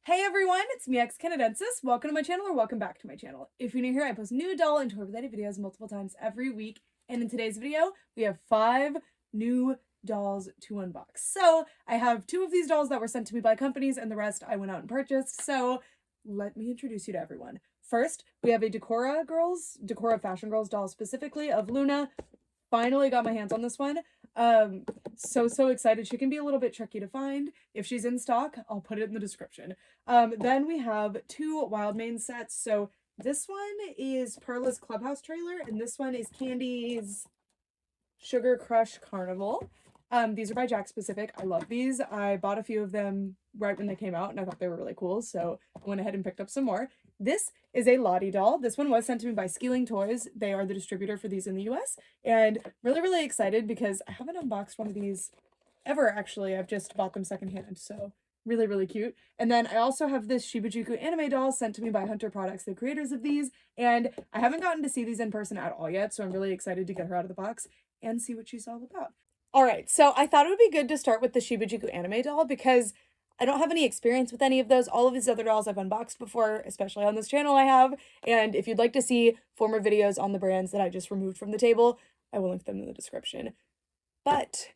Hey everyone, it's me xCanadensis. Welcome to my channel or welcome back to my channel. If you're new here, I post new doll and toy related videos multiple times every week. And in today's video, we have 5 new dolls to unbox. So I have 2 of these dolls that were sent to me by companies and the rest I went out and purchased. So let me introduce you to everyone. First, we have a Decora Fashion Girls doll specifically of Luna. Finally got my hands on this one. So excited. She can be a little bit tricky to find. If she's in stock, I'll put it in the description. Then we have 2 Wild Mane sets. So this one is Perla's Clubhouse trailer, and this one is Candi's Sugar Crush Carnival. These are by Jack Specific. I love these. I bought a few of them right when they came out, and I thought they were really cool, so I went ahead and picked up some more. This is a Lottie doll. This one was sent to me by Schylling Toys. They are the distributor for these in the US, and really excited because I haven't unboxed one of these ever, actually. I've just bought them secondhand, so really cute. And then I also have this Shibajuku Anime doll sent to me by Hunter Products, the creators of these, and I haven't gotten to see these in person at all yet, so I'm really excited to get her out of the box and see what she's all about. Alright, so I thought it would be good to start with the Shibajuku Anime doll because I don't have any experience with any of those. All of these other dolls I've unboxed before, especially on this channel I have, and if you'd like to see former videos on the brands that I just removed from the table, I will link them in the description. But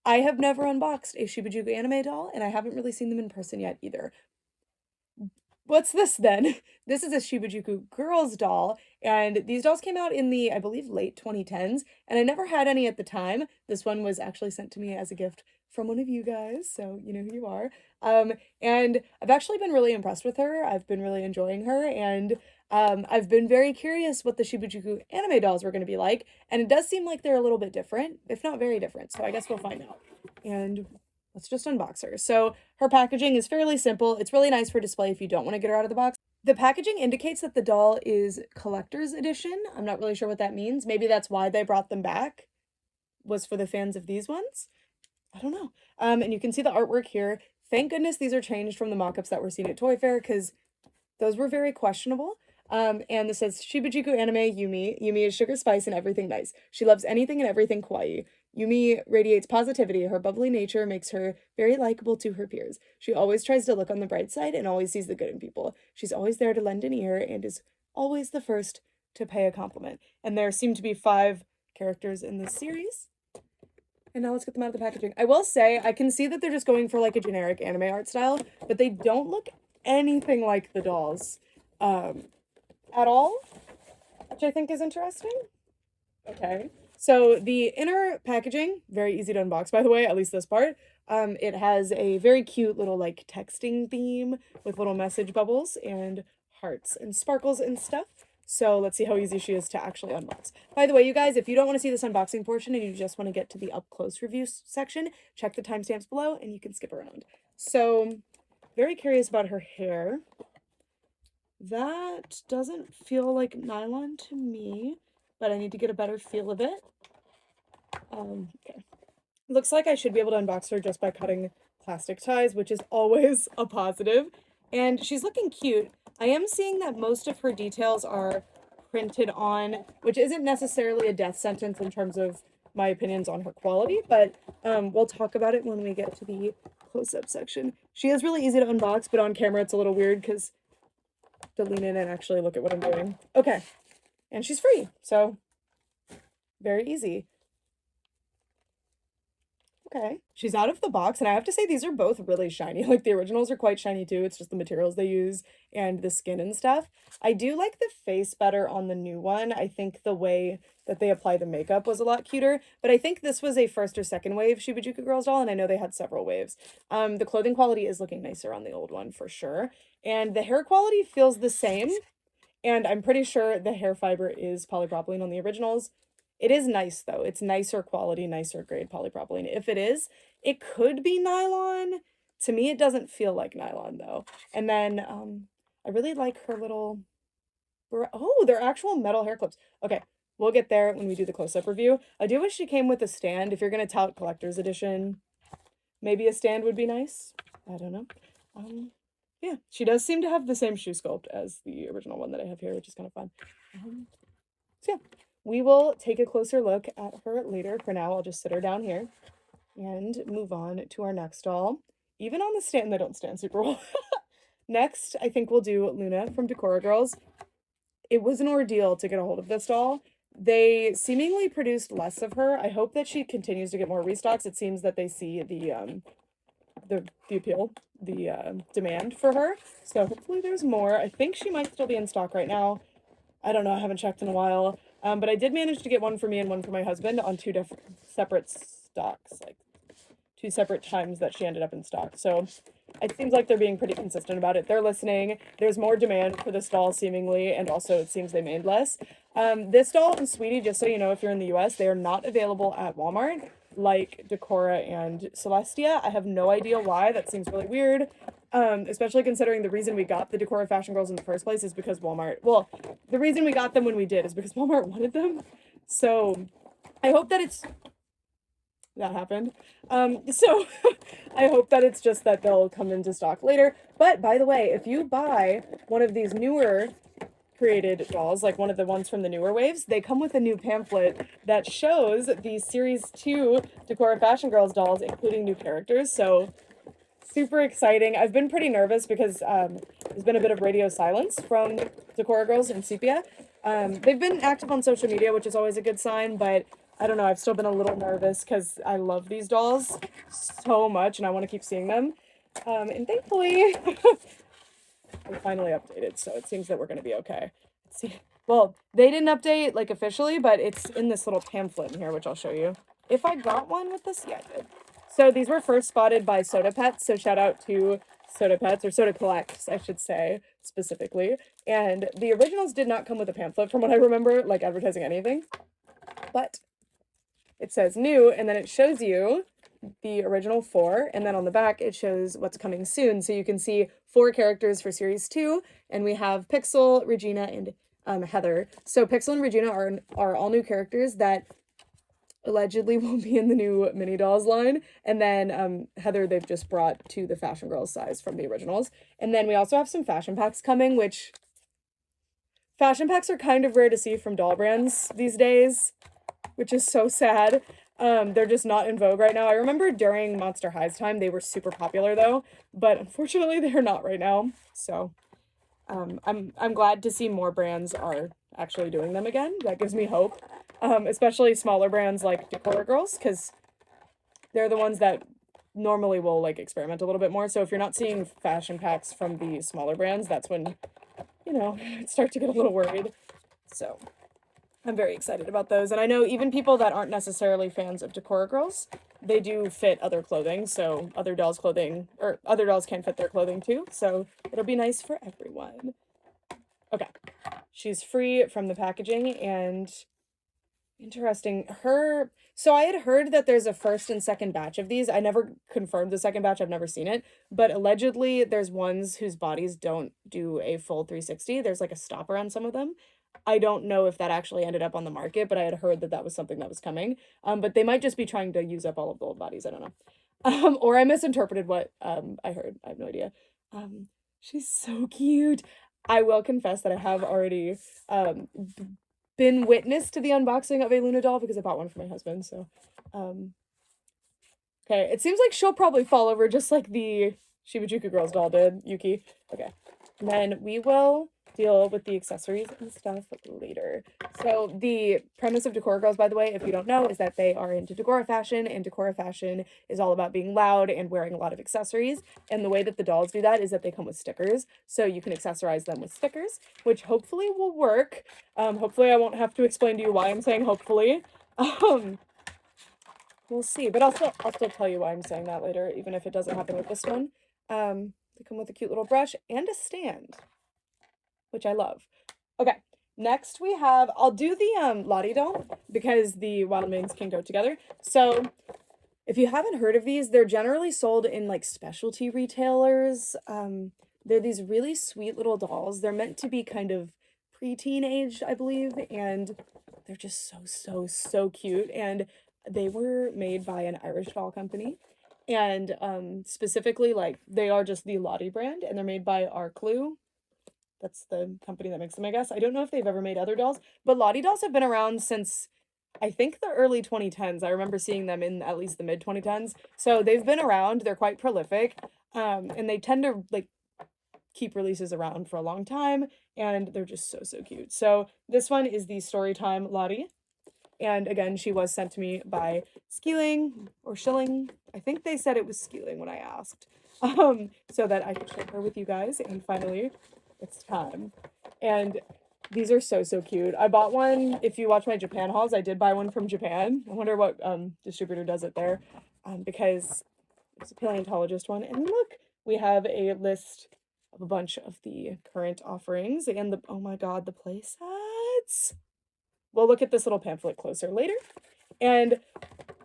I have never unboxed a Shibajuku Anime doll, and I haven't really seen them in person yet either. What's this then? This is a Shibajuku Girls doll, and these dolls came out in the, I believe, late 2010s, and I never had any at the time. This one was actually sent to me as a gift from one of you guys, so you know who you are. And I've actually been really impressed with her. I've been really enjoying her, and I've been very curious what the Shibajuku Anime dolls were going to be like, and it does seem like they're a little bit different, if not very different, so I guess we'll find out. And let's just unbox her. So her packaging is fairly simple. It's really nice for display if you don't want to get her out of the box. The packaging indicates that the doll is collector's edition. I'm not really sure what that means. Maybe that's why they brought them back, was for the fans of these ones. I don't know. And you can see the artwork here. Thank goodness these are changed from the mock-ups that were seen at Toy Fair, because those were very questionable. And this says, Shibajuku Anime Yumi. Yumi is sugar spice and everything nice. She loves anything and everything kawaii. Yumi radiates positivity. Her bubbly nature makes her very likable to her peers. She always tries to look on the bright side and always sees the good in people. She's always there to lend an ear and is always the first to pay a compliment. And there seem to be 5 characters in this series. And now let's get them out of the packaging. I will say, I can see that they're just going for like a generic anime art style, but they don't look anything like the dolls at all, which I think is interesting. Okay. So the inner packaging, very easy to unbox, by the way, at least this part. It has a very cute little like texting theme with little message bubbles and hearts and sparkles and stuff. So let's see how easy she is to actually unbox. By the way, you guys, if you don't want to see this unboxing portion and you just want to get to the up close review section, check the timestamps below and you can skip around. So very curious about her hair. That doesn't feel like nylon to me, but I need to get a better feel of it. Okay. Looks like I should be able to unbox her just by cutting plastic ties, which is always a positive. And she's looking cute. I am seeing that most of her details are printed on, which isn't necessarily a death sentence in terms of my opinions on her quality, but we'll talk about it when we get to the close-up section. She is really easy to unbox, but on camera it's a little weird because to lean in and actually look at what I'm doing. Okay. And she's free, so very easy. Okay. She's out of the box, and I have to say these are both really shiny. Like, the originals are quite shiny too. It's just the materials they use and the skin and stuff. I do like the face better on the new one. I think the way that they apply the makeup was a lot cuter, but I think this was a first or second wave Shibajuku Girls doll, and I know they had several waves. The clothing quality is looking nicer on the old one for sure, and the hair quality feels the same, and I'm pretty sure the hair fiber is polypropylene on the originals. It is nice, though. It's nicer quality, nicer grade polypropylene. If it is, it could be nylon. To me, it doesn't feel like nylon, though. And then I really like her little... Oh, they're actual metal hair clips. Okay, we'll get there when we do the close-up review. I do wish she came with a stand. If you're going to tout collector's edition, maybe a stand would be nice. I don't know. Yeah, she does seem to have the same shoe sculpt as the original one that I have here, which is kind of fun. So yeah. We will take a closer look at her later. For now, I'll just sit her down here and move on to our next doll. Even on the stand, they don't stand super well. Next, I think we'll do Luna from Decora Girls. It was an ordeal to get a hold of this doll. They seemingly produced less of her. I hope that she continues to get more restocks. It seems that they see the appeal, the demand for her. So hopefully there's more. I think she might still be in stock right now. I don't know, I haven't checked in a while. But I did manage to get one for me and one for my husband on two separate stocks, like 2 separate times that she ended up in stock. So it seems like they're being pretty consistent about it. They're listening. There's more demand for this doll seemingly, and also it seems they made less. This doll and Sweetie, just so you know, if you're in the US, they are not available at Walmart like Decora and Celestia. I have no idea why. That seems really weird. Especially considering the reason we got the Decora Fashion Girls in the first place is because Walmart, well, the reason we got them when we did is because Walmart wanted them. So I hope that that happened. So I hope that it's just that they'll come into stock later. But by the way, if you buy one of these newer created dolls, like one of the ones from the newer waves, they come with a new pamphlet that shows the Series 2 Decora Fashion Girls dolls, including new characters. So super exciting. I've been pretty nervous because there's been a bit of radio silence from Decora Girls and Sepia. They've been active on social media, which is always a good sign, but I don't know, I've still been a little nervous because I love these dolls so much and I want to keep seeing them. And thankfully, they finally updated, so it seems that we're going to be okay. Let's see. Well, they didn't update, like, officially, but it's in this little pamphlet in here, which I'll show you. If I got one with this, yeah, I did. So these were first spotted by Soda Pets, so shout out to Soda Pets, or Soda Collects, I should say, specifically. And the originals did not come with a pamphlet, from what I remember, like, advertising anything. But it says new, and then it shows you the original 4, and then on the back it shows what's coming soon. So you can see 4 characters for Series 2, and we have Pixel, Regina, and Heather. So Pixel and Regina are all new characters that allegedly will be in the new mini dolls line, and then Heather they've just brought to the Fashion Girls size from the originals. And then we also have some fashion packs coming, which fashion packs are kind of rare to see from doll brands these days, which is so sad. They're just not in vogue right now. I remember during Monster High's time, they were super popular though, but unfortunately they're not right now. So, I'm glad to see more brands are actually doing them again. That gives me hope. Especially smaller brands like Decora Girls, because they're the ones that normally will like experiment a little bit more. So if you're not seeing fashion packs from the smaller brands, that's when, you know, start to get a little worried. So I'm very excited about those. And I know even people that aren't necessarily fans of Decora Girls, they do fit other clothing. So other dolls' clothing, or other dolls can fit their clothing too. So it'll be nice for everyone. Okay. She's free from the packaging, and interesting. So I had heard that there's a first and second batch of these. I never confirmed the second batch. I've never seen it. But allegedly there's ones whose bodies don't do a full 360. There's like a stopper on some of them. I don't know if that actually ended up on the market, but I had heard that that was something that was coming. But they might just be trying to use up all of the old bodies. I don't know. Or I misinterpreted what I heard. I have no idea. She's so cute. I will confess that I have already been witness to the unboxing of a Luna doll because I bought one for my husband. So, okay. It seems like she'll probably fall over just like the Shibajuku Girls doll did, Yuki. Okay. And then we will deal with the accessories and stuff later. So the premise of Decora Girls, by the way, if you don't know, is that they are into Decora fashion, and Decora fashion is all about being loud and wearing a lot of accessories. And the way that the dolls do that is that they come with stickers. So you can accessorize them with stickers, which hopefully will work. Hopefully I won't have to explain to you why I'm saying hopefully. We'll see, but I'll still tell you why I'm saying that later, even if it doesn't happen with this one. They come with a cute little brush and a stand, which I love. Okay, next we have, I'll do the Lottie doll because the Wild Maidens can go together. So if you haven't heard of these, they're generally sold in like specialty retailers. They're these really sweet little dolls. They're meant to be kind of pre-teenage, I believe, and they're just so cute. And they were made by an Irish doll company. And specifically, like, they are just the Lottie brand, and they're made by Arclu. That's the company that makes them, I guess. I don't know if they've ever made other dolls, but Lottie dolls have been around since, I think, the early 2010s. I remember seeing them in at least the mid 2010s. So they've been around. They're quite prolific. And they tend to, like, keep releases around for a long time, and they're just so, so cute. So this one is the Storytime Lottie. And again, she was sent to me by Schylling or Schylling. I think they said it was Schylling when I asked. So that I could share her with you guys. And finally, it's time. And these are so, so cute. I bought one, if you watch my Japan hauls, I did buy one from Japan. I wonder what distributor does it there. Because it's a paleontologist one. And look, we have a list of a bunch of the current offerings and the, oh my god, the play sets. We'll look at this little pamphlet closer later. And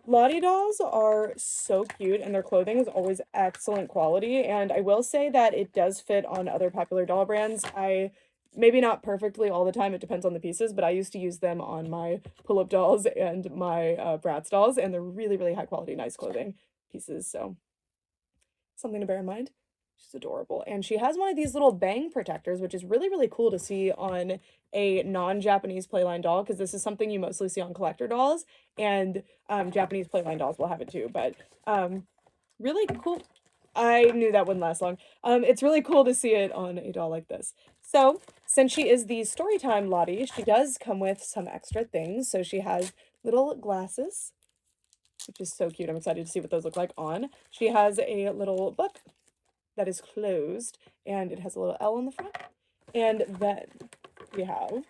Lottie dolls are so cute, and their clothing is always excellent quality. And I will say that it does fit on other popular doll brands. Maybe not perfectly all the time, it depends on the pieces, but I used to use them on my pull-up dolls and my Bratz dolls, and they're really, really high quality, nice clothing pieces. So something to bear in mind. She's adorable. And she has one of these little bang protectors, which is really, really cool to see on a non-Japanese playline doll, because this is something you mostly see on collector dolls, and Japanese playline dolls will have it too, but really cool. I knew that wouldn't last long. It's really cool to see it on a doll like this. So, since she is the Storytime Lottie, she does come with some extra things. So she has little glasses, which is so cute. I'm excited to see what those look like on. She has a little book that is closed, and it has a little L on the front. And then we have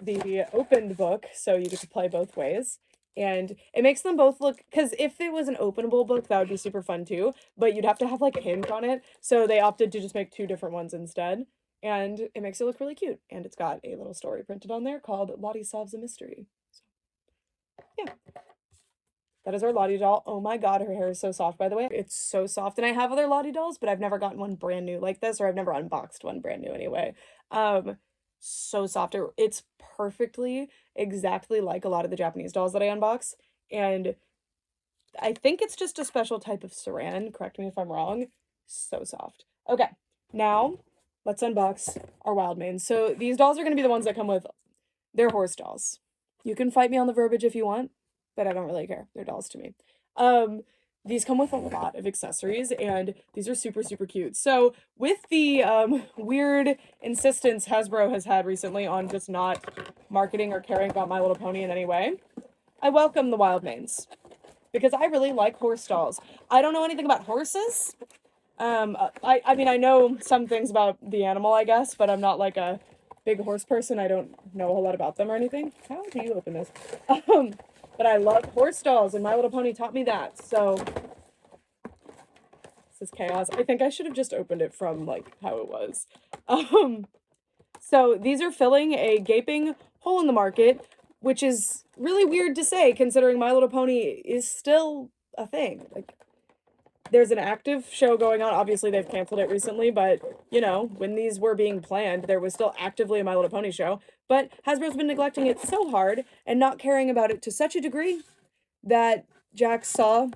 the opened book, so you get to play both ways. And it makes them both look, because if it was an openable book, that would be super fun too, but you'd have to have like a hinge on it, so they opted to just make 2 different ones instead. And it makes it look really cute. And it's got a little story printed on there called Lottie Solves a Mystery. So, yeah. That is our Lottie doll. Oh my god, her hair is so soft, by the way. It's so soft. And I have other Lottie dolls, but I've never gotten one brand new like this, or I've never unboxed one brand new anyway. So soft. It's perfectly, exactly like a lot of the Japanese dolls that I unbox. And I think it's just a special type of saran. Correct me if I'm wrong. So soft. Okay, now let's unbox our wild mains. So these dolls are going to be the ones that come with, they're horse dolls. You can fight me on the verbiage if you want, but I don't really care. They're dolls to me. These come with a lot of accessories, and these are super, super cute. So with the weird insistence Hasbro has had recently on just not marketing or caring about My Little Pony in any way, I welcome the wild mains, because I really like horse dolls. I don't know anything about horses. I mean, I know some things about the animal, I guess, but I'm not like a big horse person. I don't know a whole lot about them or anything. How do you open this? But I love horse dolls, and My Little Pony taught me that, so this is chaos. I think I should have just opened it from, like, how it was. So these are filling a gaping hole in the market, which is really weird to say, considering My Little Pony is still a thing. Like, there's an active show going on. Obviously, they've canceled it recently, but, you know, when these were being planned, there was still actively a My Little Pony show. But Hasbro's been neglecting it so hard and not caring about it to such a degree that Jax saw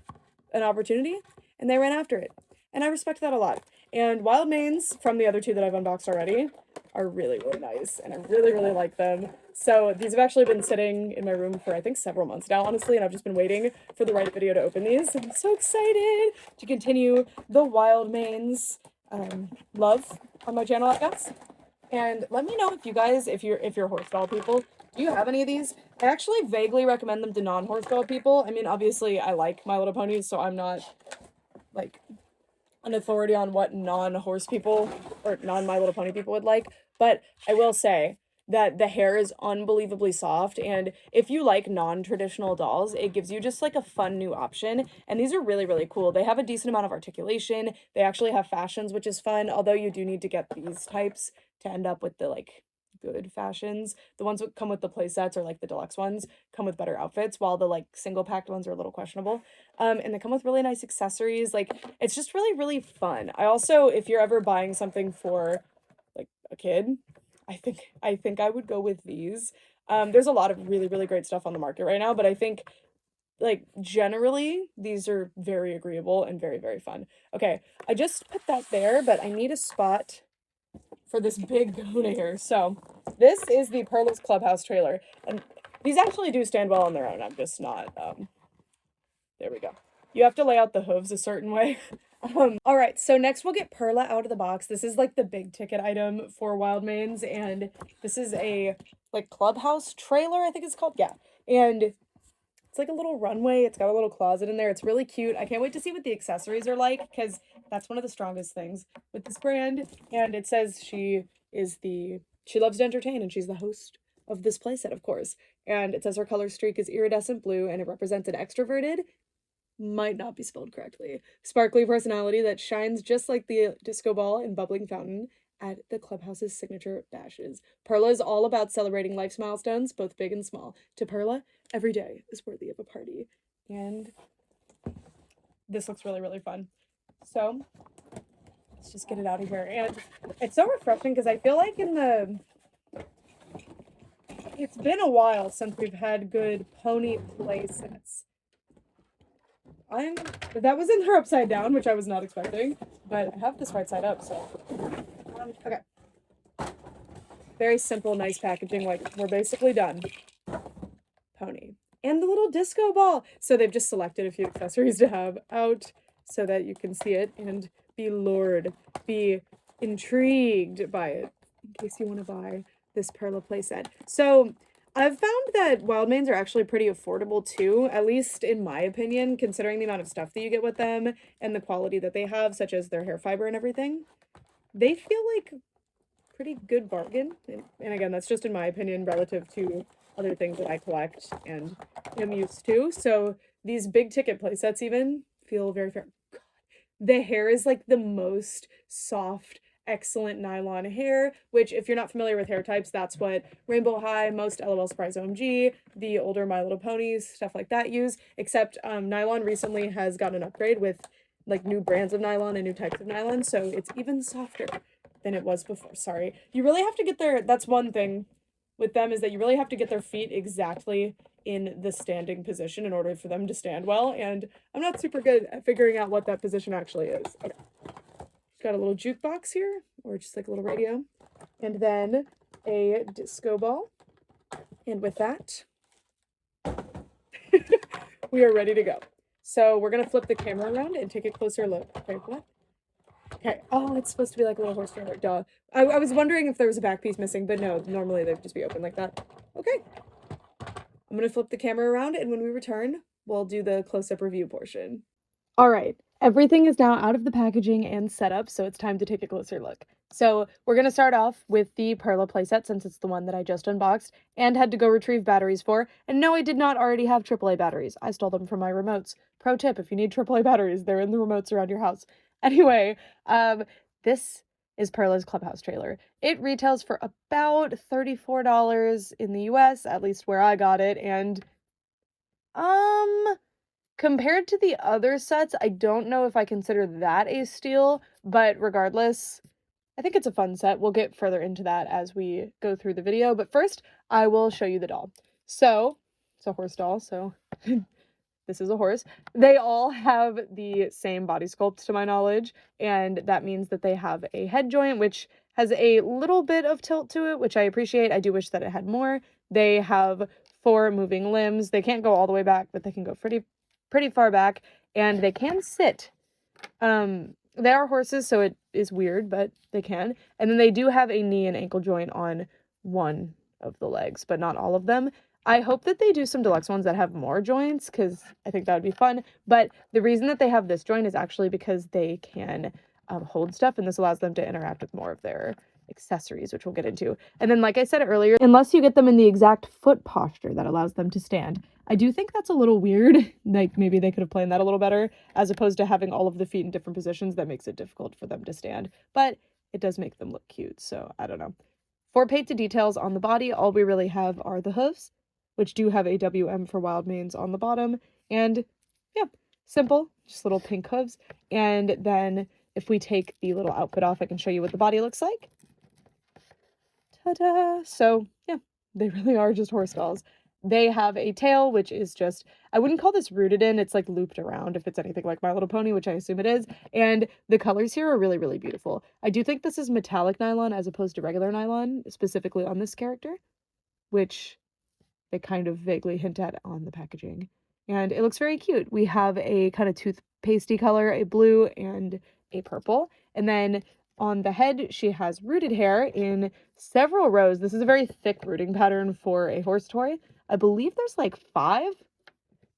an opportunity and they ran after it. And I respect that a lot. And wild mains from the other 2 that I've unboxed already are really, really nice, and I really, really like them. So these have actually been sitting in my room for, I think, several months now, honestly, and I've just been waiting for the right video to open these. I'm so excited to continue the wild mains love on my channel, I guess. And let me know if you guys, if you're horse doll people, do you have any of these? I actually vaguely recommend them to non-horse doll people. I mean, obviously, I like My Little Ponies, so I'm not, like, an authority on what non-horse people or non-My Little Pony people would like, but I will say that the hair is unbelievably soft, and if you like non-traditional dolls, it gives you just like a fun new option, and these are really, really cool. They have a decent amount of articulation. They actually have fashions, which is fun, although you do need to get these types to end up with the, like, good fashions. The ones that come with the play sets, or like the deluxe ones, come with better outfits, while the like single packed ones are a little questionable. And they come with really nice accessories. Like, it's just really, really fun. I also, if you're ever buying something for like a kid, I think I would go with these. There's a lot of really, really great stuff on the market right now, but I think, like, generally these are very agreeable and very, very fun. Okay, I just put that there, but I need a spot for this big goat here. So this is the Perla's Clubhouse trailer, and these actually do stand well on their own. I'm just not, there we go. You have to lay out the hooves a certain way. All right, so next we'll get Perla out of the box. This is like the big ticket item for Wildmanes, and this is a like Clubhouse trailer, I think it's called. Yeah. And it's like a little runway. It's got a little closet in there. It's really cute. I can't wait to see what the accessories are like, because that's one of the strongest things with this brand. And it says she loves to entertain, and she's the host of this playset, of course. And it says her color streak is iridescent blue, and it represents an extroverted, might not be spelled correctly, sparkly personality that shines just like the disco ball and bubbling fountain at the Clubhouse's signature bashes. Perla is all about celebrating life's milestones, both big and small. To Perla, every day is worthy of a party. And this looks really, really fun. So let's just get it out of here. And it's so refreshing because I feel like it's been a while since we've had good pony play sets. That was in there upside down, which I was not expecting, but I have this right side up, so. Okay. Very simple, nice packaging, like, we're basically done. Pony. And the little disco ball! So they've just selected a few accessories to have out so that you can see it and be lured, be intrigued by it, in case you want to buy this Perla playset. So I've found that Wildmanes are actually pretty affordable too, at least in my opinion, considering the amount of stuff that you get with them and the quality that they have, such as their hair fiber and everything. They feel like pretty good bargain. And again, that's just in my opinion relative to other things that I collect and am used to. So these big ticket playsets even feel very fair. God, the hair is like the most soft, excellent nylon hair, which if you're not familiar with hair types, that's what Rainbow High, most LOL Surprise OMG, the older My Little Ponies, stuff like that use, except nylon recently has gotten an upgrade with like new brands of nylon and new types of nylon, so it's even softer than it was before. Sorry. You really have to get that's one thing with them, is that you really have to get their feet exactly in the standing position in order for them to stand well, and I'm not super good at figuring out what that position actually is. Okay. Got a little jukebox here, or just like a little radio, and then a disco ball. And with that, we are ready to go. So we're gonna flip the camera around and take a closer look. Okay, what? Okay, oh, it's supposed to be like a little horse trailer, duh. I was wondering if there was a back piece missing, but no, normally they'd just be open like that. Okay. I'm gonna flip the camera around, and when we return, we'll do the close-up review portion. All right, everything is now out of the packaging and set up, so it's time to take a closer look. So we're going to start off with the Perla playset, since it's the one that I just unboxed and had to go retrieve batteries for. And no, I did not already have AAA batteries. I stole them from my remotes. Pro tip, if you need AAA batteries, they're in the remotes around your house. Anyway, this is Perla's Clubhouse trailer. It retails for about $34 in the US, at least where I got it, and compared to the other sets, I don't know if I consider that a steal, but regardless, I think it's a fun set. We'll get further into that as we go through the video, but first, I will show you the doll. So, it's a horse doll, so this is a horse. They all have the same body sculpt to my knowledge, and that means that they have a head joint, which has a little bit of tilt to it, which I appreciate. I do wish that it had more. They have 4 moving limbs. They can't go all the way back, but they can go pretty far back, and they can sit. They are horses, so it is weird, but they can. And then they do have a knee and ankle joint on one of the legs, but not all of them. I hope that they do some deluxe ones that have more joints, because I think that would be fun. But the reason that they have this joint is actually because they can hold stuff, and this allows them to interact with more of their accessories, which we'll get into. And then, like I said earlier, unless you get them in the exact foot posture that allows them to stand, I do think that's a little weird. Like, maybe they could have planned that a little better, as opposed to having all of the feet in different positions. That makes it difficult for them to stand, but it does make them look cute, so I don't know. For painted details on the body, all we really have are the hooves, which do have a WM for Wildmanes on the bottom, and yeah, simple, just little pink hooves. And then if we take the little outfit off, I can show you what the body looks like. Ta-da! So yeah, they really are just horse dolls. They have a tail, which is just, I wouldn't call this rooted in, it's like looped around if it's anything like My Little Pony, which I assume it is. And the colors here are really, really beautiful. I do think this is metallic nylon as opposed to regular nylon, specifically on this character, which they kind of vaguely hint at on the packaging. And it looks very cute. We have a kind of pasty color, a blue, and a purple. And then on the head, she has rooted hair in several rows. This is a very thick rooting pattern for a horse toy. I believe there's like 5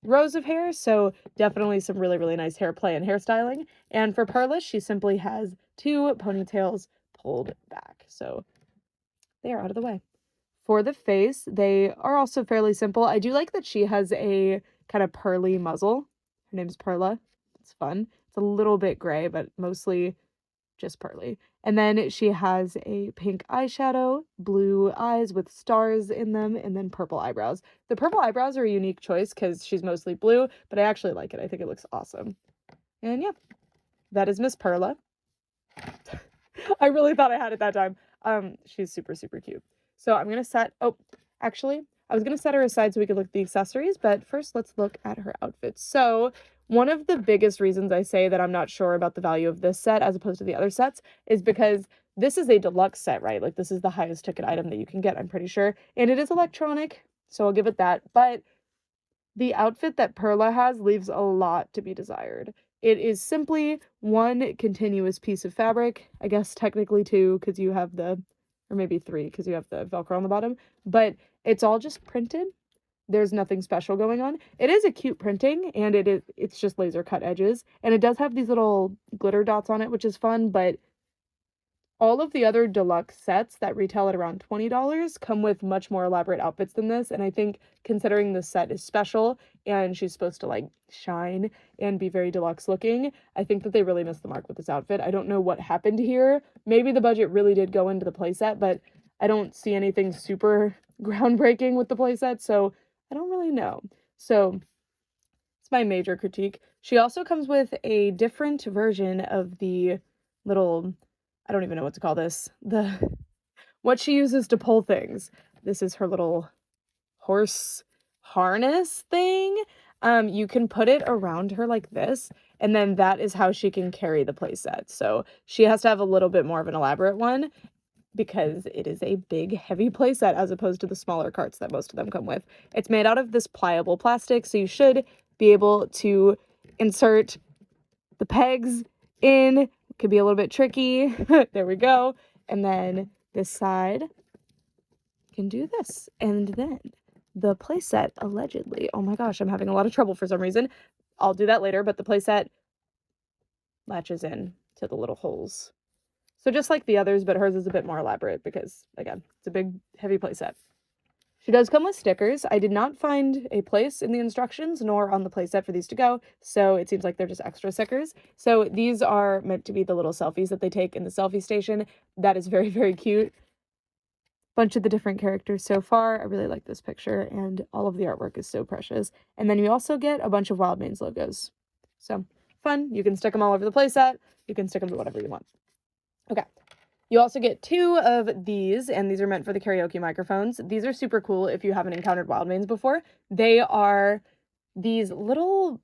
rows of hair, so definitely some really, really nice hair play and hairstyling. And for Perla, she simply has 2 ponytails pulled back, so they are out of the way. For the face, they are also fairly simple. I do like that she has a kind of pearly muzzle. Her name's Perla. It's fun. It's a little bit gray, but mostly just pearly. And then she has a pink eyeshadow, blue eyes with stars in them, and then purple eyebrows. The purple eyebrows are a unique choice because she's mostly blue, but I actually like it. I think it looks awesome. And yeah, that is Miss Perla. I really thought I had it that time. She's super, super cute. So I'm gonna set, actually, I was gonna set her aside so we could look at the accessories, but first let's look at her outfit. So one of the biggest reasons I say that I'm not sure about the value of this set as opposed to the other sets is because this is a deluxe set, right? Like this is the highest ticket item that you can get, I'm pretty sure. And it is electronic, so I'll give it that. But the outfit that Perla has leaves a lot to be desired. It is simply one continuous piece of fabric. I guess technically 2 because you have the, or maybe 3 because you have the Velcro on the bottom. But it's all just printed. There's nothing special going on. It is a cute printing, and it's just laser cut edges. And it does have these little glitter dots on it, which is fun, but all of the other deluxe sets that retail at around $20 come with much more elaborate outfits than this, and I think considering this set is special and she's supposed to like shine and be very deluxe looking, I think that they really missed the mark with this outfit. I don't know what happened here. Maybe the budget really did go into the playset, but I don't see anything super groundbreaking with the playset, so I don't really know. So it's my major critique. She also comes with a different version of the little, I don't even know what to call this, what she uses to pull things. This is her little horse harness thing. You can put it around her like this, and then that is how she can carry the playset. So she has to have a little bit more of an elaborate one because it is a big, heavy playset as opposed to the smaller carts that most of them come with. It's made out of this pliable plastic, so you should be able to insert the pegs in. It could be a little bit tricky. There we go. And then this side can do this. And then the playset, allegedly, oh my gosh, I'm having a lot of trouble for some reason. I'll do that later, but the playset latches in to the little holes. So just like the others, but hers is a bit more elaborate because, again, it's a big, heavy playset. She does come with stickers. I did not find a place in the instructions nor on the playset for these to go, so it seems like they're just extra stickers. So these are meant to be the little selfies that they take in the selfie station. That is very, very cute. Bunch of the different characters so far. I really like this picture, and all of the artwork is so precious. And then you also get a bunch of Wildmanes logos. So fun. You can stick them all over the playset. You can stick them to whatever you want. Okay. You also get 2 of these, and these are meant for the karaoke microphones. These are super cool if you haven't encountered Wildmanes before. They are these little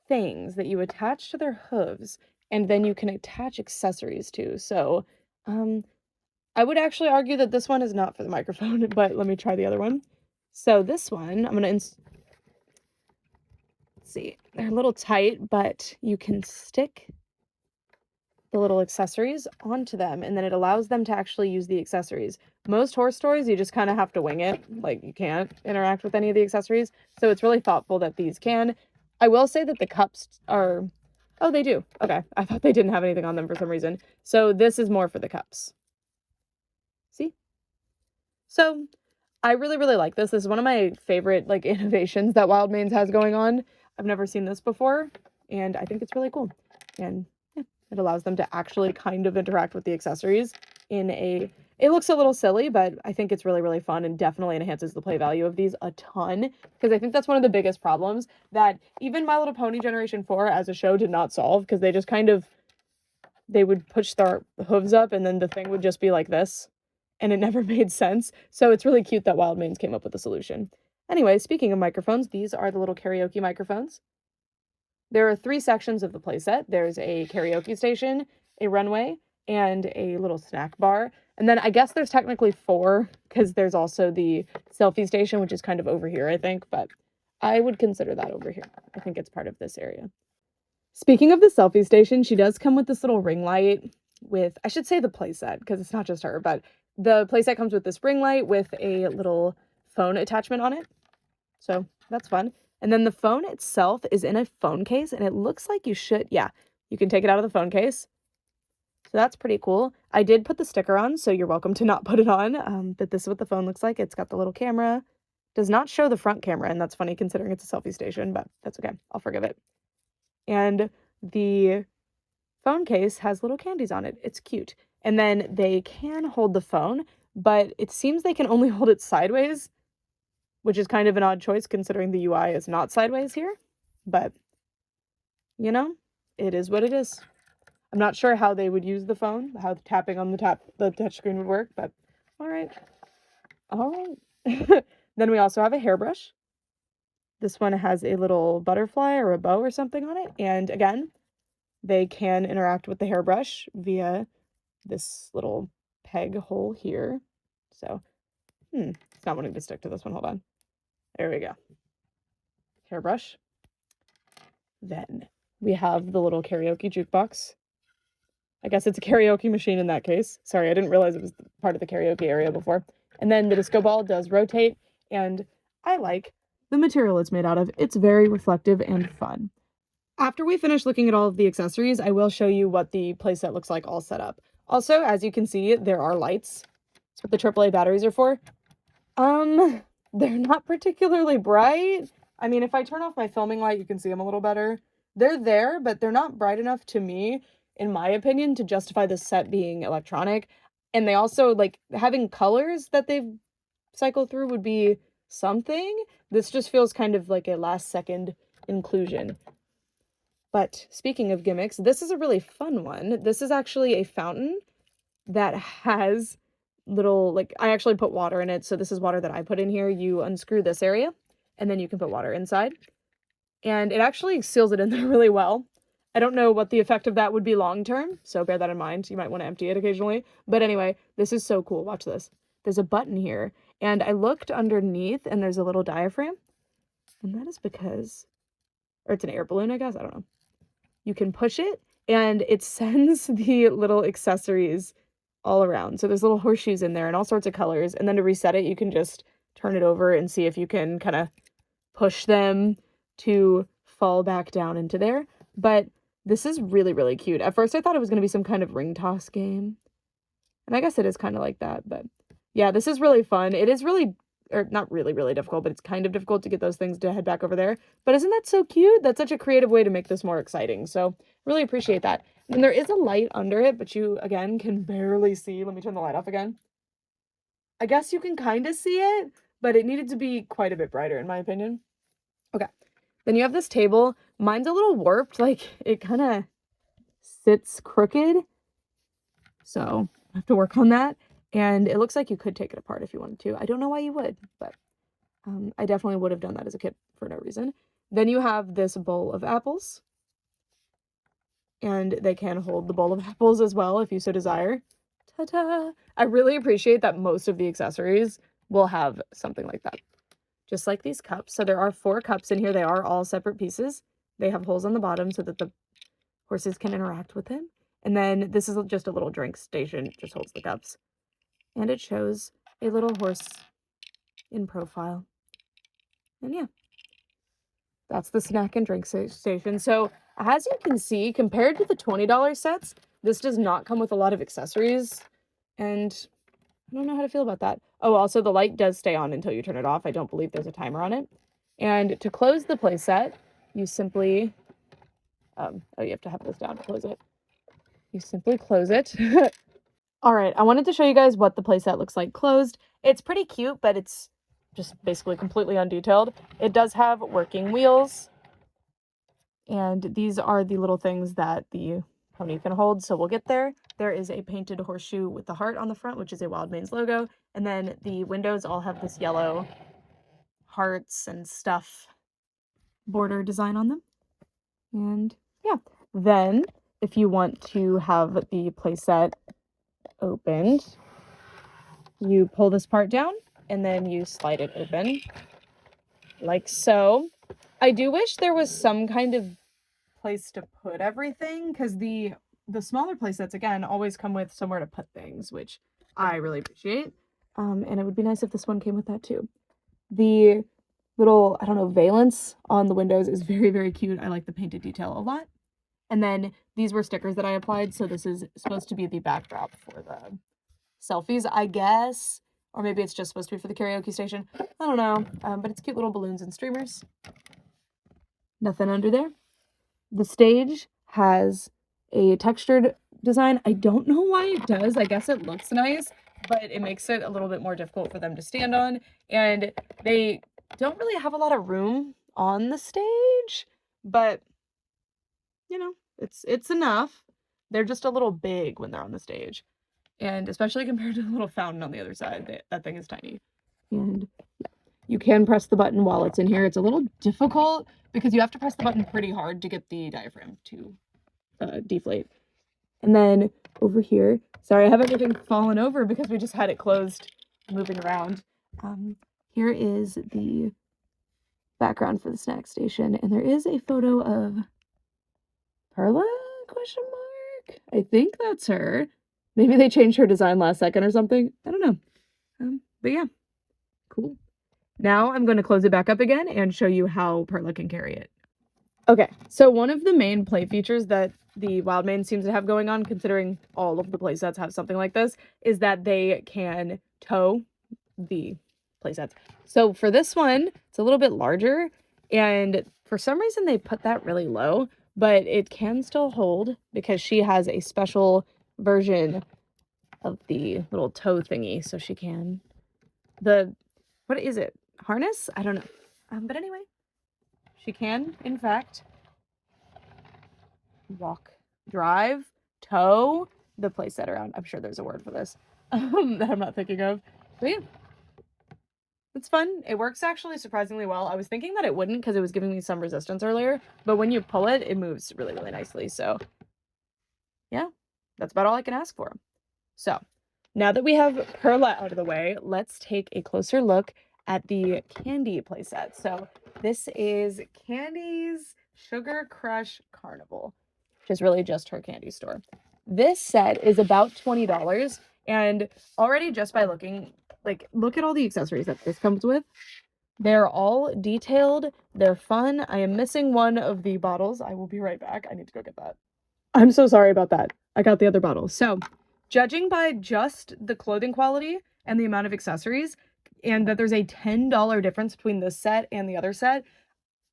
things that you attach to their hooves, and then you can attach accessories to. So, I would actually argue that this one is not for the microphone, but let me try the other one. So this one, I'm going to let's see. They're a little tight, but you can stick the little accessories onto them, and then it allows them to actually use the accessories. Most horse toys, you just kind of have to wing it. Like, you can't interact with any of the accessories. So it's really thoughtful that these can. I will say that the cups are... Oh, they do. Okay. I thought they didn't have anything on them for some reason. So this is more for the cups. See? So I really, really like this. This is one of my favorite, like, innovations that Wildmanes has going on. I've never seen this before, and I think it's really cool. And it allows them to actually kind of interact with the accessories in a... It looks a little silly, but I think it's really, really fun and definitely enhances the play value of these a ton. Because I think that's one of the biggest problems that even My Little Pony Generation 4 as a show did not solve. Because they just kind of... They would push their hooves up and then the thing would just be like this. And it never made sense. So it's really cute that Wildmanes came up with a solution. Anyway, speaking of microphones, these are the little karaoke microphones. There are 3 sections of the playset. There's a karaoke station, a runway, and a little snack bar. And then I guess there's technically 4, because there's also the selfie station, which is kind of over here, I think. But I would consider that over here. I think it's part of this area. Speaking of the selfie station, she does come with this little ring light with, I should say the playset, because it's not just her, but the playset comes with this ring light with a little phone attachment on it. So that's fun. And then the phone itself is in a phone case, and it looks like you can take it out of the phone case. So that's pretty cool. I did put the sticker on, so you're welcome to not put it on, but this is what the phone looks like. It's got the little camera. Does not show the front camera, and that's funny considering it's a selfie station, but that's okay. I'll forgive it. And the phone case has little candies on it. It's cute. And then they can hold the phone, but it seems they can only hold it sideways, which is kind of an odd choice considering the UI is not sideways here. But, you know, it is what it is. I'm not sure how they would use the phone, how tapping on the touchscreen would work, but all right. All right. Then we also have a hairbrush. This one has a little butterfly or a bow or something on it. And again, they can interact with the hairbrush via this little peg hole here. So, it's not wanting to stick to this one. Hold on. There we go. Hairbrush. Then we have the little karaoke jukebox. I guess it's a karaoke machine in that case. Sorry, I didn't realize it was part of the karaoke area before. And then the disco ball does rotate, and I like the material it's made out of. It's very reflective and fun. After we finish looking at all of the accessories, I will show you what the playset looks like all set up. Also, as you can see, there are lights. That's what the AAA batteries are for. They're not particularly bright. I mean, if I turn off my filming light, you can see them a little better. They're there, but they're not bright enough to me, in my opinion, to justify the set being electronic. And they also, like, having colors that they've cycled through would be something. This just feels kind of like a last second inclusion. But speaking of gimmicks, this is a really fun one. This is actually a fountain that has little, like, I actually put water in it. So this is water that I put in here. You unscrew this area and then you can put water inside. And it actually seals it in there really well. I don't know what the effect of that would be long term, so bear that in mind. You might want to empty it occasionally. But anyway, this is so cool. Watch this. There's a button here. And I looked underneath and there's a little diaphragm. And that is because, or it's an air balloon, I guess. I don't know. You can push it and it sends the little accessories all around. So there's little horseshoes in there and all sorts of colors. And then to reset it, you can just turn it over and see if you can kind of push them to fall back down into there. But this is really, really cute. At first I thought it was going to be some kind of ring toss game. And I guess it is kind of like that. But yeah, this is really fun. It is really, or not really, really difficult, but it's kind of difficult to get those things to head back over there. But isn't that so cute? That's such a creative way to make this more exciting. So really appreciate that. And there is a light under it, but you, again, can barely see. Let me turn the light off again. I guess you can kind of see it, but it needed to be quite a bit brighter, in my opinion. Okay. Then you have this table. Mine's a little warped. Like, it kind of sits crooked. So I have to work on that. And it looks like you could take it apart if you wanted to. I don't know why you would, but I definitely would have done that as a kid for no reason. Then you have this bowl of apples. And they can hold the bowl of apples as well if you so desire. Ta-da! I really appreciate that most of the accessories will have something like that. Just like these cups. So there are 4 cups in here. They are all separate pieces. They have holes on the bottom so that the horses can interact with them. And then this is just a little drink station. It just holds the cups. And it shows a little horse in profile. And yeah, that's the snack and drink station. So as you can see, compared to the $20 sets, this does not come with a lot of accessories. And I don't know how to feel about that. Oh, also the light does stay on until you turn it off. I don't believe there's a timer on it. And to close the playset, you simply, oh, you have to have this down to close it. You simply close it. All right, I wanted to show you guys what the playset looks like closed. It's pretty cute, but it's just basically completely undetailed. It does have working wheels. And these are the little things that the pony can hold, so we'll get there. There is a painted horseshoe with the heart on the front, which is a Wild Manes logo. And then the windows all have this yellow hearts and stuff border design on them. And yeah, then if you want to have the playset opened, you pull this part down and then you slide it open like so. I do wish there was some kind of place to put everything, because the smaller play sets, again, always come with somewhere to put things, which I really appreciate. And it would be nice if this one came with that too. The little, I don't know, valance on the windows is very, very cute. I like the painted detail a lot. And then these were stickers that I applied, so this is supposed to be the backdrop for the selfies, I guess. Or maybe it's just supposed to be for the karaoke station. I don't know. But it's cute little balloons and streamers. Nothing under there. The stage has a textured design. I don't know why it does. I guess it looks nice, but it makes it a little bit more difficult for them to stand on. And they don't really have a lot of room on the stage, but you know, it's enough. They're just a little big when they're on the stage. And especially compared to the little fountain on the other side, that thing is tiny. And yeah, you can press the button while it's in here. It's a little difficult because you have to press the button pretty hard to get the diaphragm to deflate. And then over here, sorry, I have everything fallen over because we just had it closed, moving around. Here is the background for the snack station, and there is a photo of Perla, question mark? I think that's her. Maybe they changed her design last second or something. I don't know. But yeah, cool. Now I'm going to close it back up again and show you how Perla can carry it. Okay, so one of the main play features that the Wild Mane seems to have going on, considering all of the playsets have something like this, is that they can tow the playsets. So for this one, it's a little bit larger, and for some reason they put that really low, but it can still hold because she has a special version of the little tow thingy, so she can. What is it? Harness? I don't know. But anyway, she can, in fact, walk, drive, tow the playset around. I'm sure there's a word for this that I'm not thinking of. But yeah, it's fun. It works actually surprisingly well. I was thinking that it wouldn't because it was giving me some resistance earlier, but when you pull it, it moves really, really nicely. So yeah, that's about all I can ask for. So now that we have Perla out of the way, let's take a closer look at the Candi playset. So this is Candi's Sugar Crush Carnival, which is really just her candy store. This set is about $20, and already just by looking, like, look at all the accessories that this comes with. They're all detailed. They're fun. I am missing one of the bottles. I will be right back. I need to go get that. I'm so sorry about that. I got the other bottle. So, judging by just the clothing quality and the amount of accessories, and that there's a $10 difference between this set and the other set,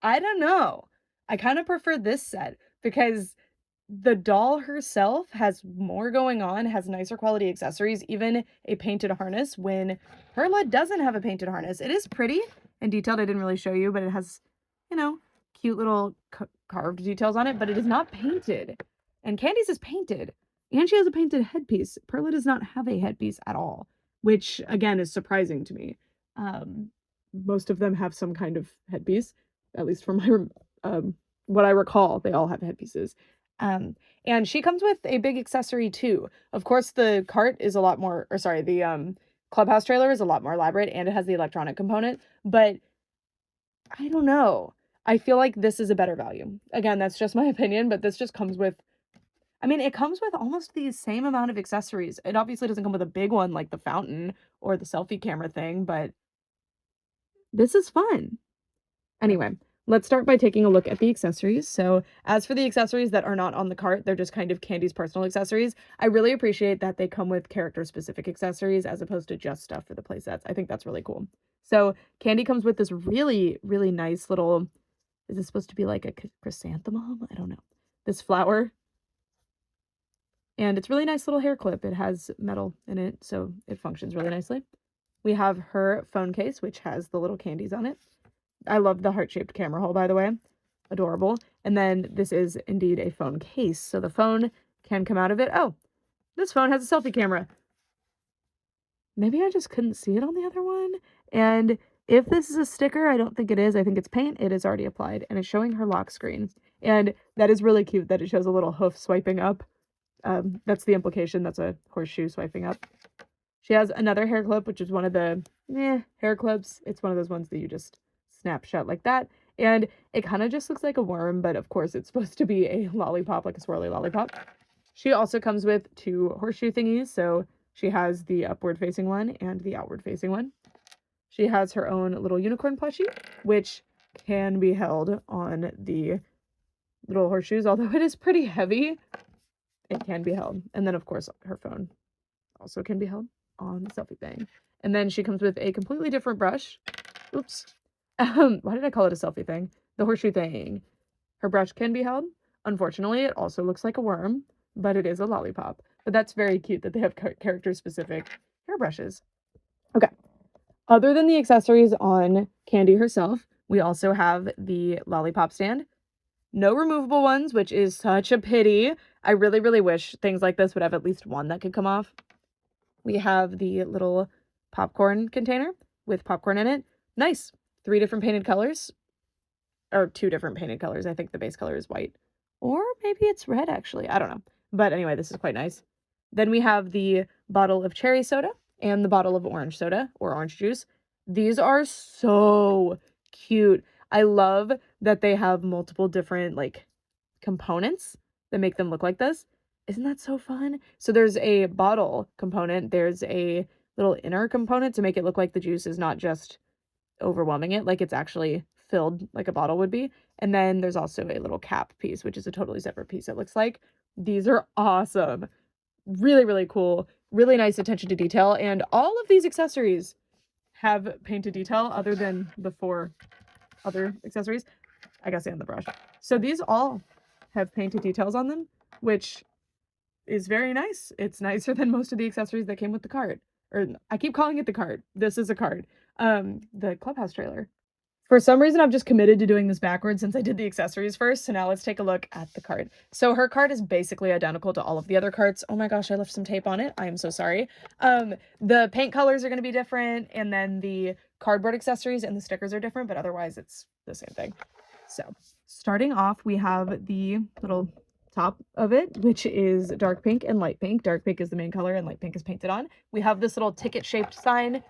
I don't know. I kind of prefer this set because the doll herself has more going on, has nicer quality accessories, even a painted harness, when Perla doesn't have a painted harness. It is pretty and detailed. I didn't really show you, but it has, you know, cute little carved details on it, but it is not painted. And Candi's is painted, and she has a painted headpiece. Perla does not have a headpiece at all, which, again, is surprising to me. Most of them have some kind of headpiece, at least from my what I recall. They all have headpieces. And she comes with a big accessory too. Of course, the cart is a lot more, or sorry, the Clubhouse trailer is a lot more elaborate, and it has the electronic component, but I don't know. I feel like this is a better value. Again, that's just my opinion, but this just comes with, I mean, it comes with almost the same amount of accessories. It obviously doesn't come with a big one like the fountain or the selfie camera thing, but this is fun. Anyway, let's start by taking a look at the accessories. So as for the accessories that are not on the cart, they're just kind of Candi's personal accessories. I really appreciate that they come with character-specific accessories as opposed to just stuff for the playsets. I think that's really cool. So Candi comes with this really, really nice little, is this supposed to be like a chrysanthemum? I don't know. This flower. And it's really nice little hair clip. It has metal in it, so it functions really nicely. We have her phone case, which has the little candies on it. I love the heart-shaped camera hole, by the way. Adorable. And then this is indeed a phone case, so the phone can come out of it. Oh, this phone has a selfie camera. Maybe I just couldn't see it on the other one. And if this is a sticker, I don't think it is. I think it's paint. It is already applied, and it's showing her lock screen. And that is really cute that it shows a little hoof swiping up. That's the implication. That's a horseshoe swiping up. She has another hair clip, which is one of the hair clips. It's one of those ones that you just snap shut like that. And it kind of just looks like a worm, but of course it's supposed to be a lollipop, like a swirly lollipop. She also comes with 2 horseshoe thingies, so she has the upward facing one and the outward facing one. She has her own little unicorn plushie, which can be held on the little horseshoes, although it is pretty heavy. It can be held. And then, of course, her phone also can be held on the selfie thing. And then she comes with a completely different brush. Oops. Why did I call it a selfie thing? The horseshoe thing. Her brush can be held. Unfortunately, it also looks like a worm, but it is a lollipop. But that's very cute that they have character-specific hairbrushes. Okay. Other than the accessories on Candi herself, we also have the lollipop stand. No removable ones, which is such a pity. I really, really wish things like this would have at least one that could come off. We have the little popcorn container with popcorn in it. Nice. 3 different painted colors. Or 2 different painted colors. I think the base color is white. Or maybe it's red, actually. I don't know. But anyway, this is quite nice. Then we have the bottle of cherry soda and the bottle of orange soda or orange juice. These are so cute. I love that they have multiple different, like, components that make them look like this. Isn't that so fun? So there's a bottle component. There's a little inner component to make it look like the juice is not just overwhelming it, like it's actually filled like a bottle would be. And then there's also a little cap piece, which is a totally separate piece, it looks like. These are awesome. Really, really cool. Really nice attention to detail. And all of these accessories have painted detail other than the 4 other accessories. I guess and the brush. So these all have painted details on them, which is very nice. It's nicer than most of the accessories that came with the cart. Or I keep calling it the cart. This is a cart. The Clubhouse trailer. For some reason, I've just committed to doing this backwards since I did the accessories first. So now let's take a look at the cart. So her cart is basically identical to all of the other carts. Oh my gosh, I left some tape on it. I am so sorry. The paint colors are going to be different, and then the cardboard accessories and the stickers are different, but otherwise it's the same thing. So starting off, we have the little top of it, which is dark pink and light pink. Dark pink is the main color and light pink is painted on. We have this little ticket-shaped sign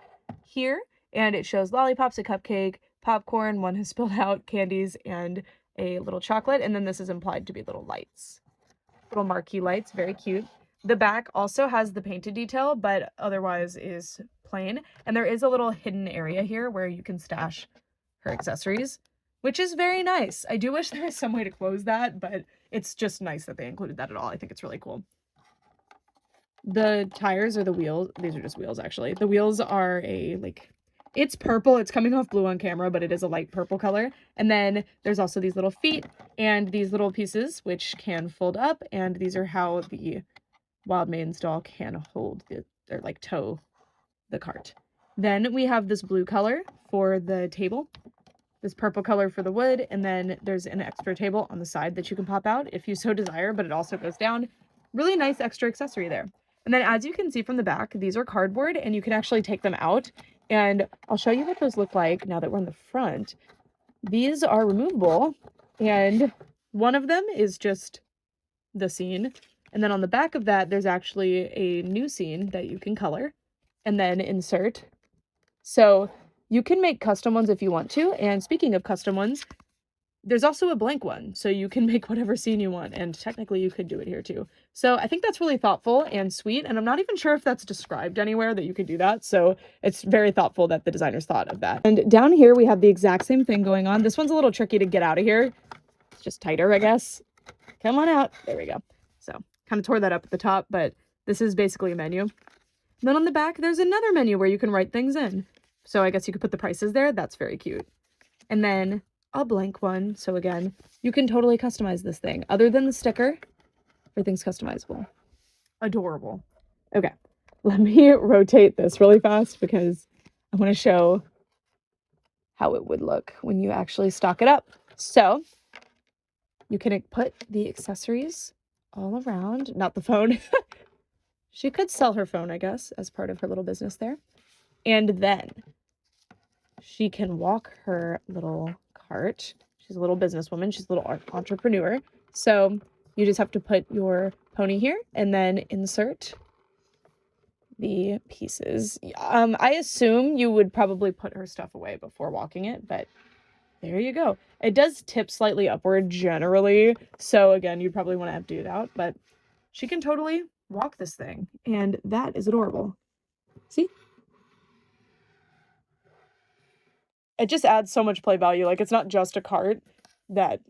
here, and it shows lollipops, a cupcake, popcorn, one has spilled out, candies, and a little chocolate. And then this is implied to be little lights. Little marquee lights, very cute. The back also has the painted detail, but otherwise is plain. And there is a little hidden area here where you can stash her accessories, which is very nice. I do wish there was some way to close that, but it's just nice that they included that at all. I think it's really cool. The tires or the wheels, these are just wheels actually. The wheels are a, like, it's purple. It's coming off blue on camera, but it is a light purple color. And then there's also these little feet and these little pieces, which can fold up. And these are how the Wild Maiden's doll can hold it, or like tow the cart. Then we have this blue color for the table, this purple color for the wood, and then there's an extra table on the side that you can pop out if you so desire, but it also goes down. Really nice extra accessory there. And then as you can see from the back, these are cardboard and you can actually take them out. And I'll show you what those look like now that we're in the front. These are removable, and one of them is just the scene. And then on the back of that, there's actually a new scene that you can color and then insert. So you can make custom ones if you want to. And speaking of custom ones, there's also a blank one, so you can make whatever scene you want, and technically you could do it here too. So I think that's really thoughtful and sweet, and I'm not even sure if that's described anywhere that you could do that, so it's very thoughtful that the designers thought of that. And down here we have the exact same thing going on. This one's a little tricky to get out of here. It's just tighter, I guess. Come on out. There we go. So kind of tore that up at the top, but this is basically a menu. And then on the back, there's another menu where you can write things in. So I guess you could put the prices there. That's very cute. And then a blank one. So again, you can totally customize this thing. Other than the sticker, everything's customizable. Adorable. Okay, let me rotate this really fast because I want to show how it would look when you actually stock it up. So you can put the accessories all around, not the phone. She could sell her phone, I guess, as part of her little business there. And then she can walk her little cart. She's a little businesswoman. She's a little entrepreneur. So you just have to put your pony here and then insert the pieces. I assume you would probably put her stuff away before walking it, but there you go. It does tip slightly upward generally, so again, you'd probably want to empty it out, but she can totally walk this thing, and that is adorable. See? It just adds so much play value. Like, it's not just a cart that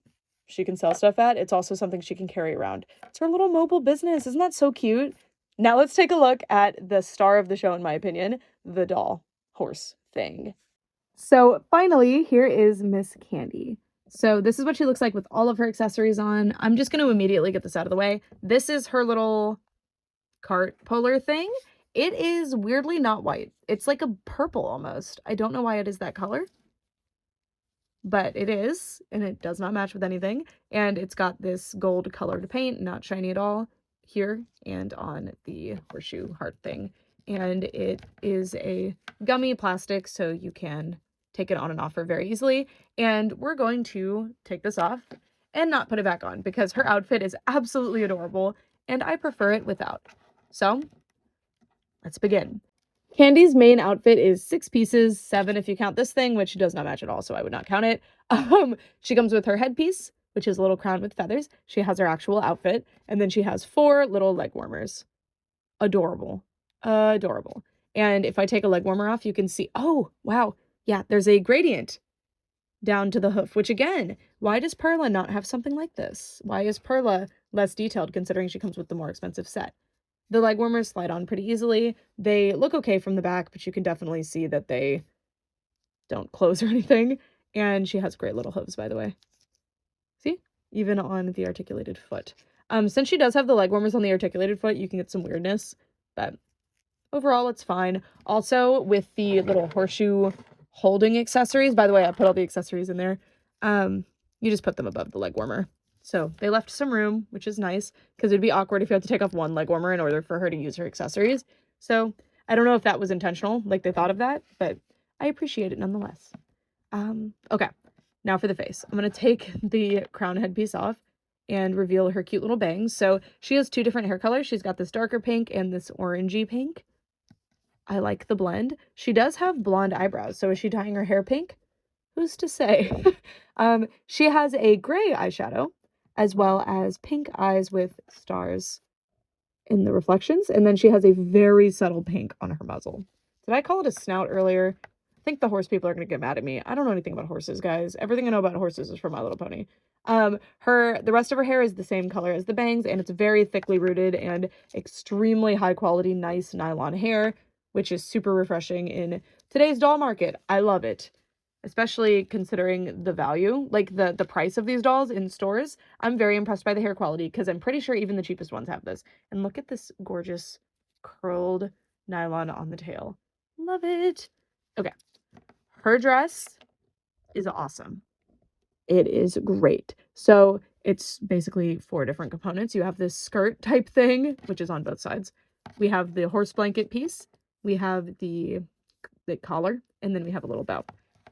she can sell stuff at, it's also something she can carry around. It's her little mobile business. Isn't that so cute? Now let's take a look at the star of the show, in my opinion, the doll horse thing. So finally, here is Miss Candi. So this is what she looks like with all of her accessories on. I'm just going to immediately get this out of the way. This is her little cart puller thing. It is weirdly not white. It's like a purple almost. I don't know why it is that color, but it is, and it does not match with anything. And it's got this gold colored paint, not shiny at all, here and on the horseshoe heart thing. And it is a gummy plastic, so you can take it on and off her very easily. And we're going to take this off and not put it back on because her outfit is absolutely adorable and I prefer it without. So let's begin. Candi's main outfit is 6 pieces, 7 if you count this thing, which does not match at all, so I would not count it. She comes with her headpiece, which is a little crown with feathers. She has her actual outfit, and then she has 4 little leg warmers. Adorable. Adorable. And if I take a leg warmer off, you can see, oh, wow, yeah, there's a gradient down to the hoof, which again, why does Perla not have something like this? Why is Perla less detailed considering she comes with the more expensive set? The leg warmers slide on pretty easily. They look okay from the back, but you can definitely see that they don't close or anything. And she has great little hooves, by the way. See? Even on the articulated foot. Since she does have the leg warmers on the articulated foot, you can get some weirdness, but overall it's fine. Also, with the little horseshoe holding accessories, by the way, I put all the accessories in there. You just put them above the leg warmer. So they left some room, which is nice, because it'd be awkward if you had to take off one leg warmer in order for her to use her accessories. So I don't know if that was intentional, like they thought of that, but I appreciate it nonetheless. Okay, now for the face. I'm going to take the crown headpiece off and reveal her cute little bangs. So she has 2 different hair colors. She's got this darker pink and this orangey pink. I like the blend. She does have blonde eyebrows, so is she dyeing her hair pink? Who's to say? She has a gray eyeshadow, as well as pink eyes with stars in the reflections, and then she has a very subtle pink on her muzzle. Did I call it a snout earlier? I think the horse people are going to get mad at me. I don't know anything about horses, guys. Everything I know about horses is from My Little Pony. The rest of her hair is the same color as the bangs, and it's very thickly rooted and extremely high quality, nice nylon hair, which is super refreshing in today's doll market. I love it. Especially considering the value, like the price of these dolls in stores. I'm very impressed by the hair quality because I'm pretty sure even the cheapest ones have this. And look at this gorgeous curled nylon on the tail. Love it. Okay. Her dress is awesome. It is great. So it's basically 4 different components. You have this skirt type thing, which is on both sides. We have the horse blanket piece. We have the collar, and then we have a little bow.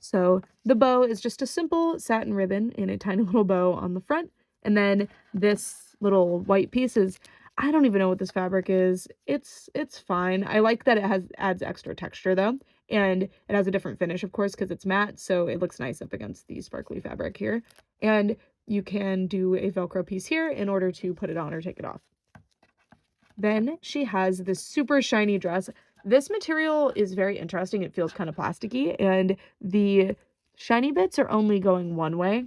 So the bow is just a simple satin ribbon in a tiny little bow on the front. And then this little white piece is, I don't even know what this fabric is. It's fine. I like that it adds extra texture though. And it has a different finish, of course, because it's matte. So it looks nice up against the sparkly fabric here. And you can do a Velcro piece here in order to put it on or take it off. Then she has this super shiny dress. This material is very interesting. It feels kind of plasticky, and the shiny bits are only going one way,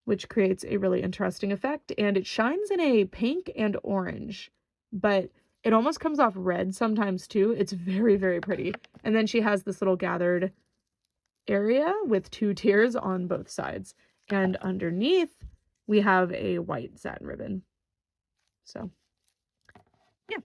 which creates a really interesting effect. And it shines in a pink and orange, but it almost comes off red sometimes too. It's very, very pretty. And then she has this little gathered area with 2 tiers on both sides. And underneath, we have a white satin ribbon. So yeah.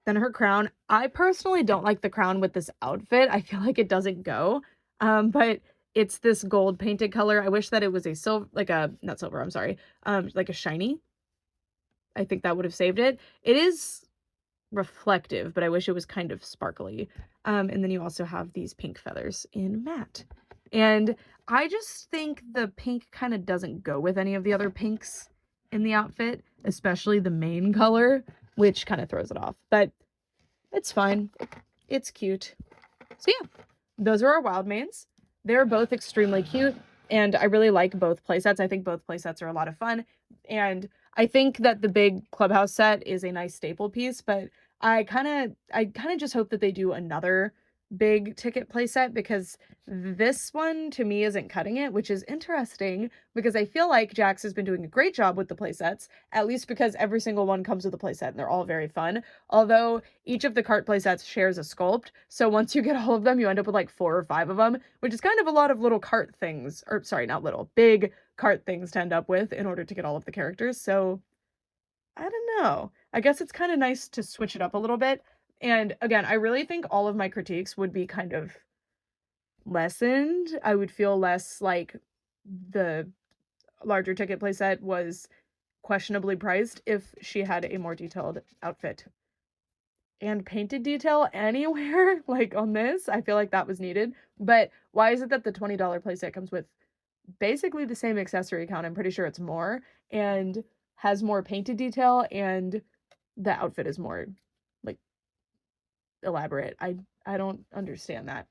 Then her crown. I personally don't like the crown with this outfit. I feel like it doesn't go. But it's this gold painted color. I wish that it was a silver, like a, not silver, I'm sorry, like a shiny. I think that would have saved it. It is reflective, but I wish it was kind of sparkly. And then you also have these pink feathers in matte. And I just think the pink kind of doesn't go with any of the other pinks in the outfit, especially the main color, which kind of throws it off, but it's fine. It's cute. So yeah, those are our wild mains. They're both extremely cute, and I really like both playsets. I think both playsets are a lot of fun, and I think that the big Clubhouse set is a nice staple piece, but I kind of just hope that they do another big ticket playset, because this one to me isn't cutting it, which is interesting because I feel like Jax has been doing a great job with the playsets, at least because every single one comes with a playset and they're all very fun. Although each of the cart playsets shares a sculpt, so once you get all of them, you end up with like 4 or 5 of them, which is kind of a lot of little cart things, or sorry, not little, big cart things to end up with in order to get all of the characters. So I don't know. I guess it's kind of nice to switch it up a little bit. And again, I really think all of my critiques would be kind of lessened. I would feel less like the larger ticket playset was questionably priced if she had a more detailed outfit and painted detail anywhere like on this. I feel like that was needed. But why is it that the $20 playset comes with basically the same accessory count? I'm pretty sure it's more, and has more painted detail, and the outfit is more like elaborate. I don't understand that.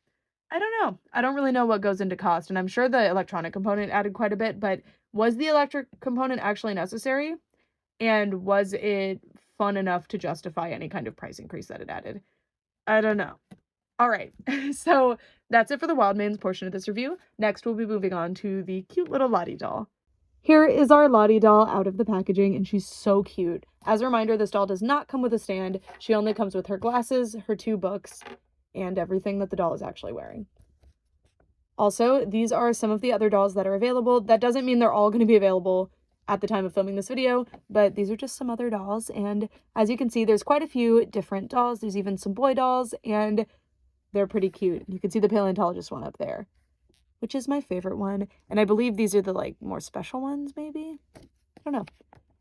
I don't know. I don't really know what goes into cost, and I'm sure the electronic component added quite a bit, but was the electric component actually necessary? And was it fun enough to justify any kind of price increase that it added? I don't know. All right, so that's it for the Wild Mains portion of this review. Next, we'll be moving on to the cute little Lottie doll. Here is our Lottie doll out of the packaging, and she's so cute. As a reminder, this doll does not come with a stand. She only comes with her glasses, her 2 books, and everything that the doll is actually wearing. Also, these are some of the other dolls that are available. That doesn't mean they're all going to be available at the time of filming this video, but these are just some other dolls, and as you can see, there's quite a few different dolls. There's even some boy dolls, and they're pretty cute. You can see the paleontologist one up there, which is my favorite one, and I believe these are the, like, more special ones, maybe? I don't know.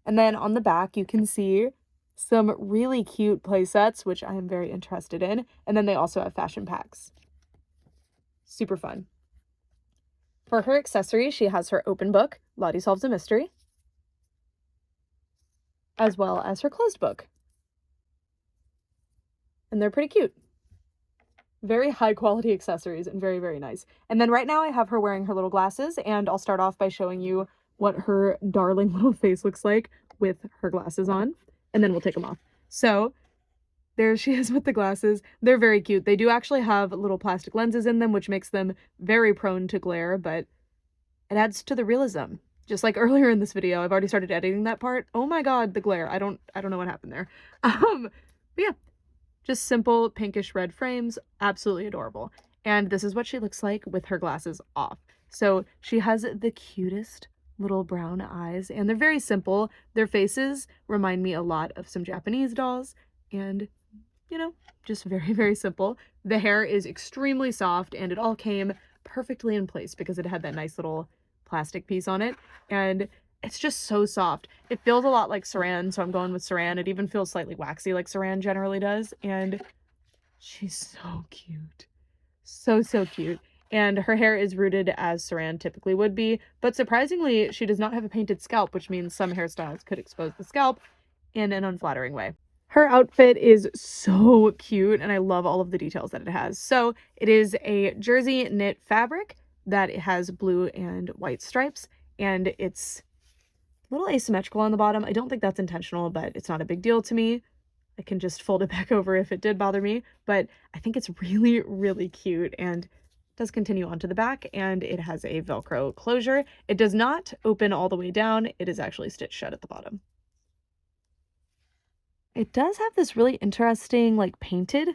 And then on the back, you can see some really cute play sets, which I am very interested in, and then they also have fashion packs. Super fun. For her accessories, she has her open book, Lottie Solves a Mystery, as well as her closed book. And they're pretty cute. Very high quality accessories and very, very nice. And then right now I have her wearing her little glasses, and I'll start off by showing you what her darling little face looks like with her glasses on, and then we'll take them off. So there she is with the glasses. They're very cute. They do actually have little plastic lenses in them, which makes them very prone to glare, but it adds to the realism. Just like earlier in this video, I've already started editing that part. Oh my god, the glare. I don't know what happened there. But yeah, just simple pinkish red frames, absolutely adorable. And this is what she looks like with her glasses off. So she has the cutest little brown eyes, and they're very simple. Their faces remind me a lot of some Japanese dolls, and you know, just very, very simple. The hair is extremely soft, and it all came perfectly in place because it had that nice little plastic piece on it, and it's just so soft. It feels a lot like saran, so I'm going with saran. It even feels slightly waxy like saran generally does, and she's so cute. So, so cute. And her hair is rooted as saran typically would be, but surprisingly, she does not have a painted scalp, which means some hairstyles could expose the scalp in an unflattering way. Her outfit is so cute, and I love all of the details that it has. So it is a jersey knit fabric that it has blue and white stripes, and it's a little asymmetrical on the bottom. I don't think that's intentional, but it's not a big deal to me. I can just fold it back over if it did bother me, but I think it's really, really cute, and does continue onto the back, and it has a Velcro closure. It does not open all the way down. It is actually stitched shut at the bottom. It does have this really interesting, like, painted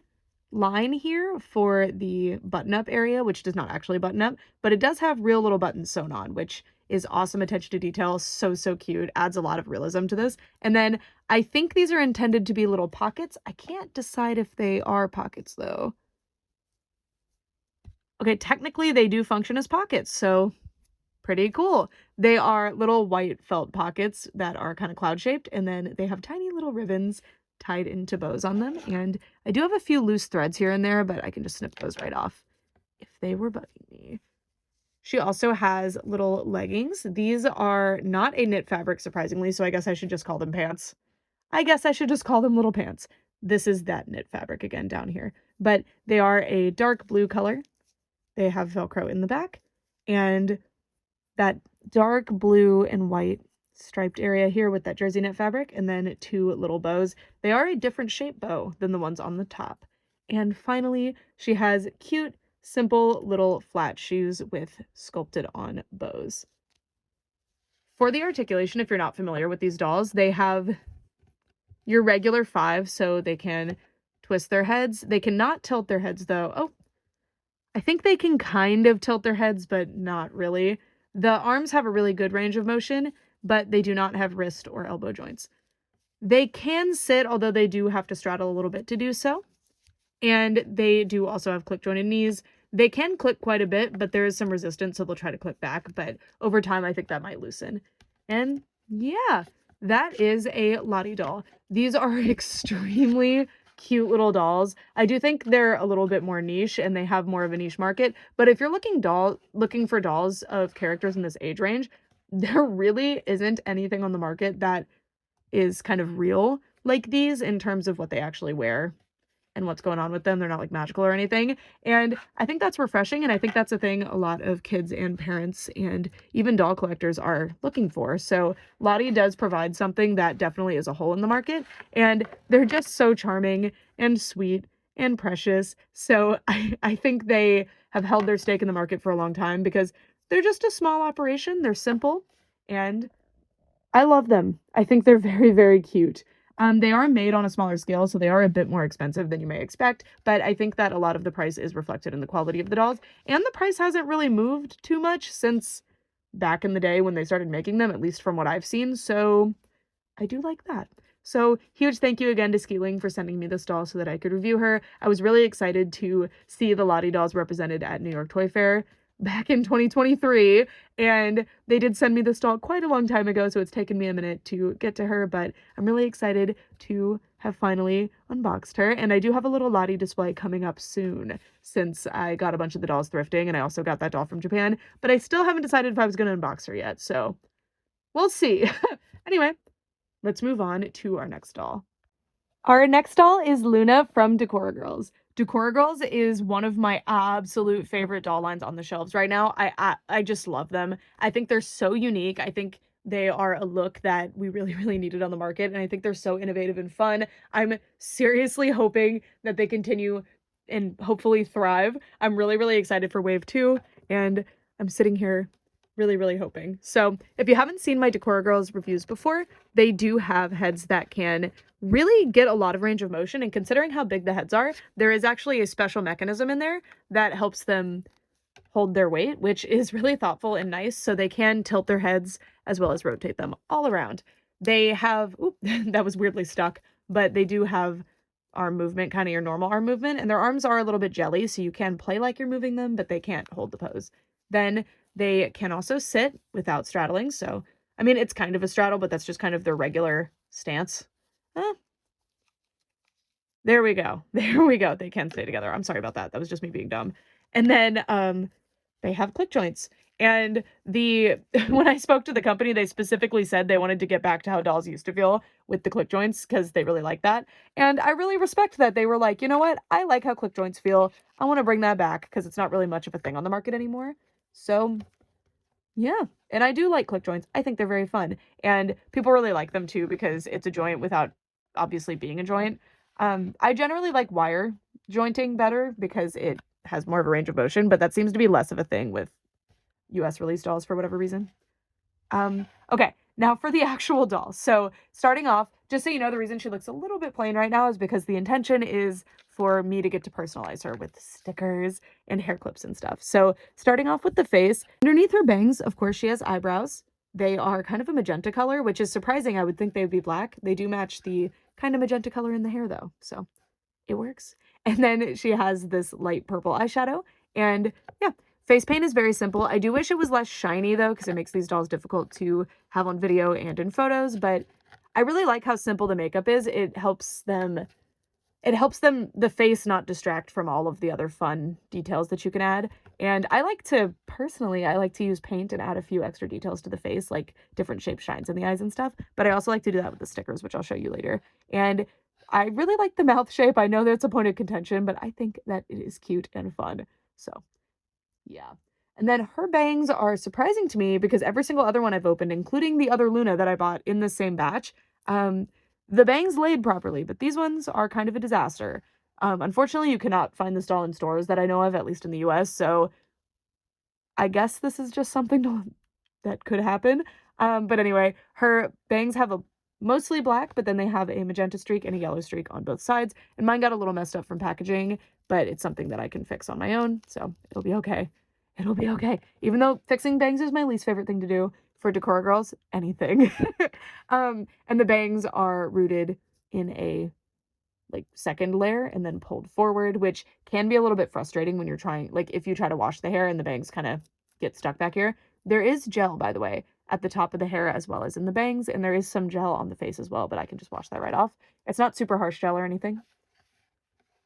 line here for the button-up area, which does not actually button up, but it does have real little buttons sewn on, which is awesome attention to detail. So, so cute. Adds a lot of realism to this. And then I think these are intended to be little pockets. I can't decide if they are pockets, though. Okay, technically they do function as pockets, so pretty cool. They are little white felt pockets that are kind of cloud-shaped, and then they have tiny little ribbons tied into bows on them, and I do have a few loose threads here and there, but I can just snip those right off if they were bugging me. She also has little leggings. These are not a knit fabric, surprisingly, so I guess I should just call them pants. I guess I should just call them little pants. This is that knit fabric again down here, but they are a dark blue color, they have Velcro in the back, and that dark blue and white striped area here with that jersey knit fabric, and then 2 little bows. They are a different shape bow than the ones on the top. And finally, she has cute, simple little flat shoes with sculpted on bows. For the articulation, if you're not familiar with these dolls, they have your regular 5, so they can twist their heads. They cannot tilt their heads though. Oh, I think they can kind of tilt their heads, but not really. The arms have a really good range of motion, but they do not have wrist or elbow joints. They can sit, although they do have to straddle a little bit to do so. And they do also have click jointed knees. They can click quite a bit, but there is some resistance, so they'll try to click back. But over time, I think that might loosen. And yeah, that is a Lottie doll. These are extremely cute little dolls. I do think they're a little bit more niche and they have more of a niche market. But if you're looking for dolls of characters in this age range, there really isn't anything on the market that is kind of real like these in terms of what they actually wear and what's going on with them. They're not like magical or anything. And I think that's refreshing. And I think that's a thing a lot of kids and parents and even doll collectors are looking for. So Lottie does provide something that definitely is a hole in the market. And they're just so charming and sweet and precious. So I think they have held their stake in the market for a long time because they're just a small operation. They're simple and I love them. I think they're very, very cute. They are made on a smaller scale, so they are a bit more expensive than you may expect, but I think that a lot of the price is reflected in the quality of the dolls, and the price hasn't really moved too much since back in the day when they started making them, at least from what I've seen, so I do like that. So huge thank you again to Schylling for sending me this doll so that I could review her. I was really excited to see the Lottie dolls represented at New York Toy Fair back in 2023, and they did send me this doll quite a long time ago, so it's taken me a minute to get to her, but I'm really excited to have finally unboxed her. And I do have a little Lottie display coming up soon since I got a bunch of the dolls thrifting, and I also got that doll from Japan, but I still haven't decided if I was going to unbox her yet, so we'll see. Anyway, let's move on to our next doll. Our next doll is Luna from Decora Girls. Decora Girls is one of my absolute favorite doll lines on the shelves right now. I just love them. I think they're so unique. I think they are a look that we really, really needed on the market, and I think they're so innovative and fun. I'm seriously hoping that they continue and hopefully thrive. I'm really, really excited for Wave 2, and I'm sitting here really, really hoping. So if you haven't seen my Decora Girls reviews before, they do have heads that can really get a lot of range of motion, and considering how big the heads are, there is actually a special mechanism in there that helps them hold their weight, which is really thoughtful and nice, so they can tilt their heads as well as rotate them all around. They have, oop, that was weirdly stuck, but they do have arm movement, kind of your normal arm movement, and their arms are a little bit jelly, so you can play like you're moving them, but they can't hold the pose. Then they can also sit without straddling, so, I mean, it's kind of a straddle, but that's just kind of their regular stance. There we go. There we go. They can stay together. I'm sorry about that. That was just me being dumb. And then they have click joints. And when I spoke to the company, they specifically said they wanted to get back to how dolls used to feel with the click joints because they really like that. And I really respect that. They were like, you know what? I like how click joints feel. I want to bring that back because it's not really much of a thing on the market anymore. So yeah, and I do like click joints. I think they're very fun, and people really like them too because it's a joint without obviously being a joint. I generally like wire jointing better because it has more of a range of motion, but that seems to be less of a thing with US release dolls for whatever reason. Okay, now for the actual doll. So starting off, just so you know, the reason she looks a little bit plain right now is because the intention is for me to get to personalize her with stickers and hair clips and stuff. So starting off with the face, underneath her bangs, of course, she has eyebrows. They are kind of a magenta color, which is surprising. I would think they would be black. They do match the kind of magenta color in the hair though, so it works. And then she has this light purple eyeshadow, and yeah, face paint is very simple. I do wish it was less shiny though, because it makes these dolls difficult to have on video and in photos, but I really like how simple the makeup is. It helps them, the face not distract from all of the other fun details that you can add. And personally, I like to use paint and add a few extra details to the face, like different shape shines in the eyes and stuff. But I also like to do that with the stickers, which I'll show you later. And I really like the mouth shape. I know that's a point of contention, but I think that it is cute and fun. So Yeah. And then her bangs are surprising to me because every single other one I've opened, including the other Luna that I bought in the same batch, the bangs laid properly, but these ones are kind of a disaster. Unfortunately, you cannot find this doll in stores that I know of, at least in the US, so I guess this is just something that could happen. But anyway, her bangs have a mostly black, but then they have a magenta streak and a yellow streak on both sides. And mine got a little messed up from packaging, but it's something that I can fix on my own, so it'll be okay. It'll be okay. Even though fixing bangs is my least favorite thing to do for Decora Girls, anything. And the bangs are rooted in a like second layer and then pulled forward, which can be a little bit frustrating when you're trying, like if you try to wash the hair and the bangs kind of get stuck back here. There is gel, by the way, at the top of the hair as well as in the bangs, and there is some gel on the face as well, but I can just wash that right off. It's not super harsh gel or anything.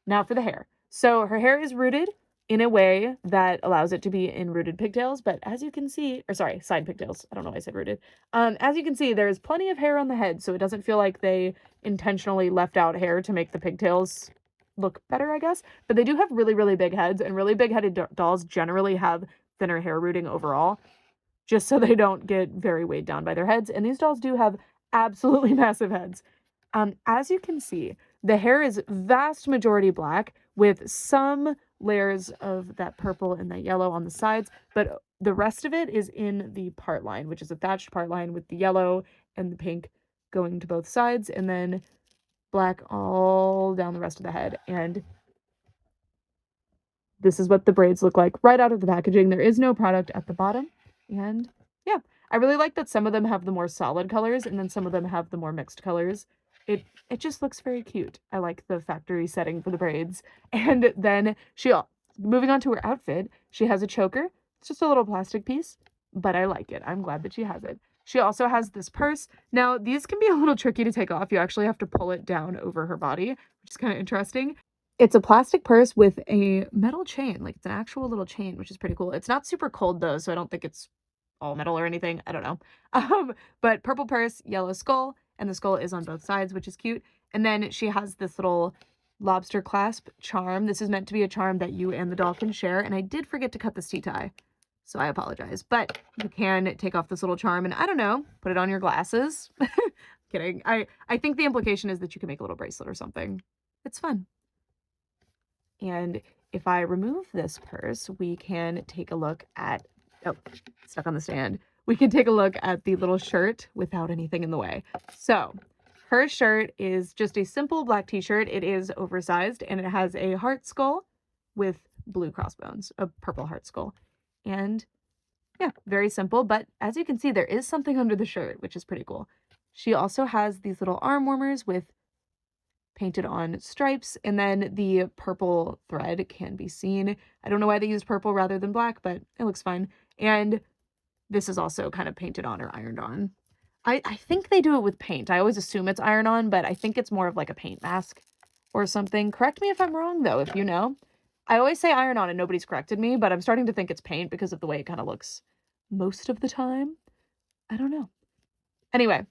Now for the hair. So her hair is rooted in a way that allows it to be in rooted pigtails, but as you can see, or sorry, side pigtails. I don't know why I said rooted. As you can see, there's plenty of hair on the head, so it doesn't feel like they intentionally left out hair to make the pigtails look better, I guess. But they do have really, really big heads, and really big headed dolls generally have thinner hair rooting overall, just so they don't get very weighed down by their heads. And these dolls do have absolutely massive heads. As you can see, the hair is vast majority black with some layers of that purple and that yellow on the sides, but the rest of it is in the part line, which is a thatched part line with the yellow and the pink going to both sides, and then black all down the rest of the head. And this is what the braids look like right out of the packaging. There is no product at the bottom. And yeah, I really like that some of them have the more solid colors and then some of them have the more mixed colors. It just looks very cute. I like the factory setting for the braids. And then moving on to her outfit, she has a choker. It's just a little plastic piece, but I like it. I'm glad that she has it. She also has this purse. Now, these can be a little tricky to take off. You actually have to pull it down over her body, which is kind of interesting. It's a plastic purse with a metal chain, like it's an actual little chain, which is pretty cool. It's not super cold though, so I don't think it's all metal or anything. I don't know. But purple purse, yellow skull, and the skull is on both sides, which is cute. And then she has this little lobster clasp charm. This is meant to be a charm that you and the doll can share. And I did forget to cut this tea tie, so I apologize. But you can take off this little charm and I don't know, put it on your glasses. Kidding. I think the implication is that you can make a little bracelet or something. It's fun. And if I remove this purse, we can take a look at, oh, stuck on the stand. We can take a look at the little shirt without anything in the way. So her shirt is just a simple black t-shirt. It is oversized and it has a heart skull with blue crossbones, a purple heart skull. And yeah, very simple. But as you can see, there is something under the shirt, which is pretty cool. She also has these little arm warmers with painted on stripes, and then the purple thread can be seen. I don't know why they used purple rather than black, but it looks fine. And this is also kind of painted on or ironed on. I think they do it with paint. I always assume it's iron on, but I think it's more of like a paint mask or something. Correct me if I'm wrong, though, if you know. I always say iron on and nobody's corrected me, but I'm starting to think it's paint because of the way it kind of looks most of the time. I don't know. Anyway,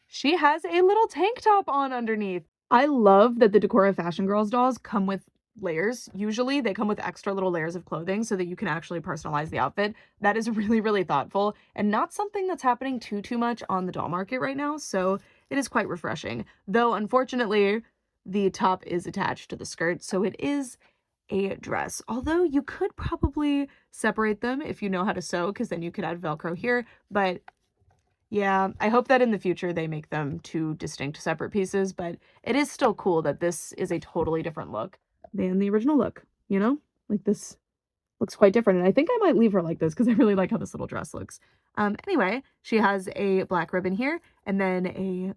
she has a little tank top on underneath. I love that the Decora Fashion Girls dolls come with layers. Usually they come with extra little layers of clothing so that you can actually personalize the outfit. That is really, really thoughtful and not something that's happening too much on the doll market right now. So it is quite refreshing. Though, unfortunately, the top is attached to the skirt, so it is a dress. Although you could probably separate them if you know how to sew, because then you could add Velcro here. But yeah, I hope that in the future they make them two distinct separate pieces, but it is still cool that this is a totally different look than the original look, you know? Like this looks quite different, and I think I might leave her like this because I really like how this little dress looks. Anyway, she has a black ribbon here, and then a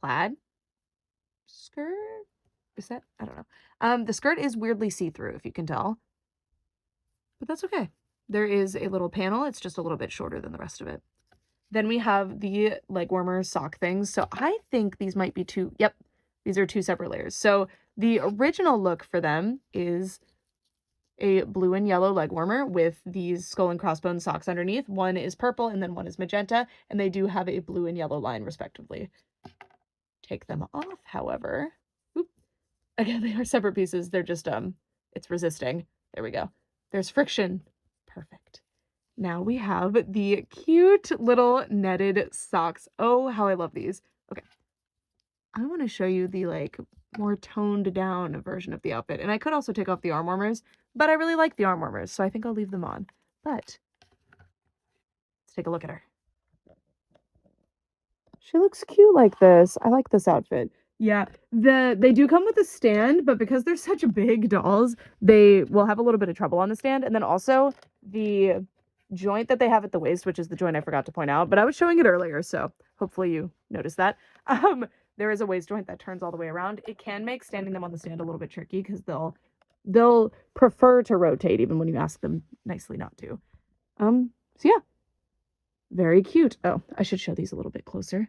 plaid skirt? Is that? I don't know. The skirt is weirdly see-through, if you can tell, but that's okay. There is a little panel. It's just a little bit shorter than the rest of it. Then we have the leg warmer sock things. So I think these might be two. Yep, these are two separate layers. So the original look for them is a blue and yellow leg warmer with these skull and crossbones socks underneath. One is purple and then one is magenta, and they do have a blue and yellow line respectively. Take them off, however. Oop. Again, they are separate pieces. They're just, it's resisting. There we go. There's friction Perfect. Now we have the cute little netted socks. Oh, how I love these. Okay. I want to show you the like more toned down version of the outfit. And I could also take off the arm warmers, but I really like the arm warmers, so I think I'll leave them on. But let's take a look at her. She looks cute like this. I like this outfit. Yeah, they do come with a stand, but because they're such big dolls, they will have a little bit of trouble on the stand. And then also the joint that they have at the waist, which is the joint I forgot to point out, but I was showing it earlier, so hopefully you noticed that. There is a waist joint that turns all the way around. It can make standing them on the stand a little bit tricky because they'll prefer to rotate even when you ask them nicely not to. So yeah. Very cute. Oh, I should show these a little bit closer.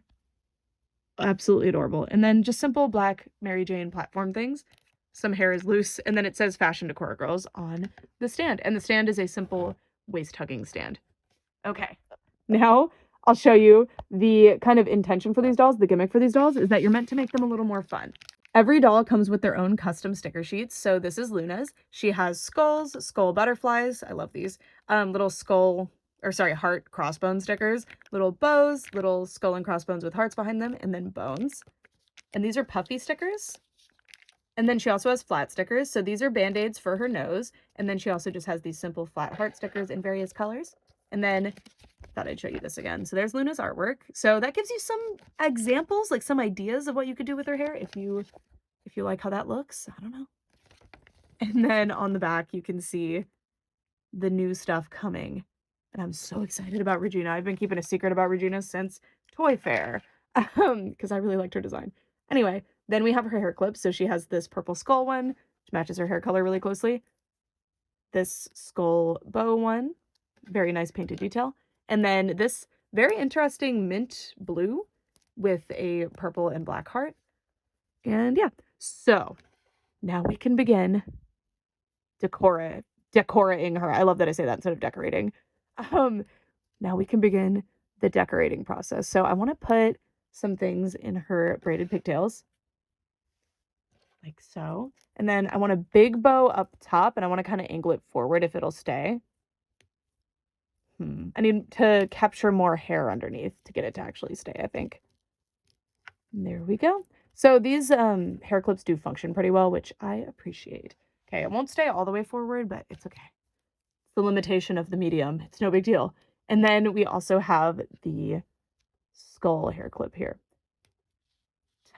Absolutely adorable. And then just simple black Mary Jane platform things. Some hair is loose, and then it says Fashion Decora Girls on the stand. And the stand is a simple waist hugging stand. Okay, now I'll show you the kind of intention for these dolls. The gimmick for these dolls is that you're meant to make them a little more fun. Every doll comes with their own custom sticker sheets. So this is Luna's. She has skulls, skull butterflies. I love these. Little heart crossbone stickers, little bows, little skull and crossbones with hearts behind them, and then bones. And these are puffy stickers. And then she also has flat stickers. So these are band-aids for her nose. And then she also just has these simple flat heart stickers in various colors. And then thought I'd show you this again. So there's Luna's artwork. So that gives you some examples, like some ideas of what you could do with her hair if you like how that looks. I don't know. And then on the back you can see the new stuff coming. And I'm so excited about Regina. I've been keeping a secret about Regina since Toy Fair because I really liked her design. Anyway, then we have her hair clips. So she has this purple skull one, which matches her hair color really closely. This skull bow one, very nice painted detail. And then this very interesting mint blue with a purple and black heart. And yeah, so now we can begin decorating her. I love that I say that instead of decorating. Now we can begin the decorating process. So I want to put some things in her braided pigtails, like so. And then I want a big bow up top, and I want to kind of angle it forward if it'll stay. I need to capture more hair underneath to get it to actually stay, I think. And there we go. So these hair clips do function pretty well, which I appreciate. Okay, it won't stay all the way forward, but it's okay. It's the limitation of the medium. It's no big deal. And then we also have the skull hair clip here.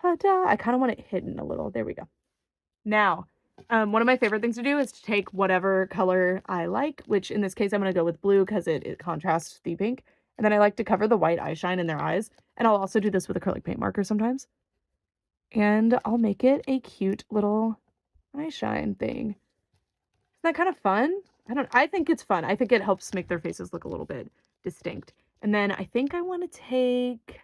Ta-da! I kind of want it hidden a little. There we go. Now, one of my favorite things to do is to take whatever color I like, which in this case I'm going to go with blue because it contrasts the pink. And then I like to cover the white eye shine in their eyes. And I'll also do this with acrylic paint marker sometimes. And I'll make it a cute little eye shine thing. Isn't that kind of fun? I think it's fun. I think it helps make their faces look a little bit distinct. And then I think I want to take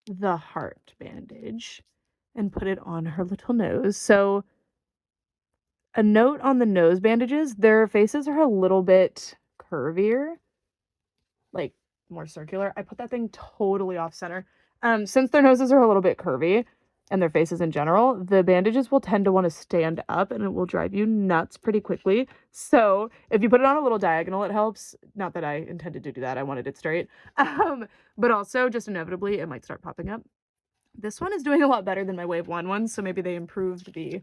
the heart bandage and put it on her little nose. So a note on the nose bandages, their faces are a little bit curvier, like more circular. I put that thing totally off center. Since their noses are a little bit curvy, and their faces in general, the bandages will tend to want to stand up and it will drive you nuts pretty quickly. So if you put it on a little diagonal, it helps. Not that I intended to do that. I wanted it straight. But also just inevitably it might start popping up. This one is doing a lot better than my Wave 1 one, so maybe they improved the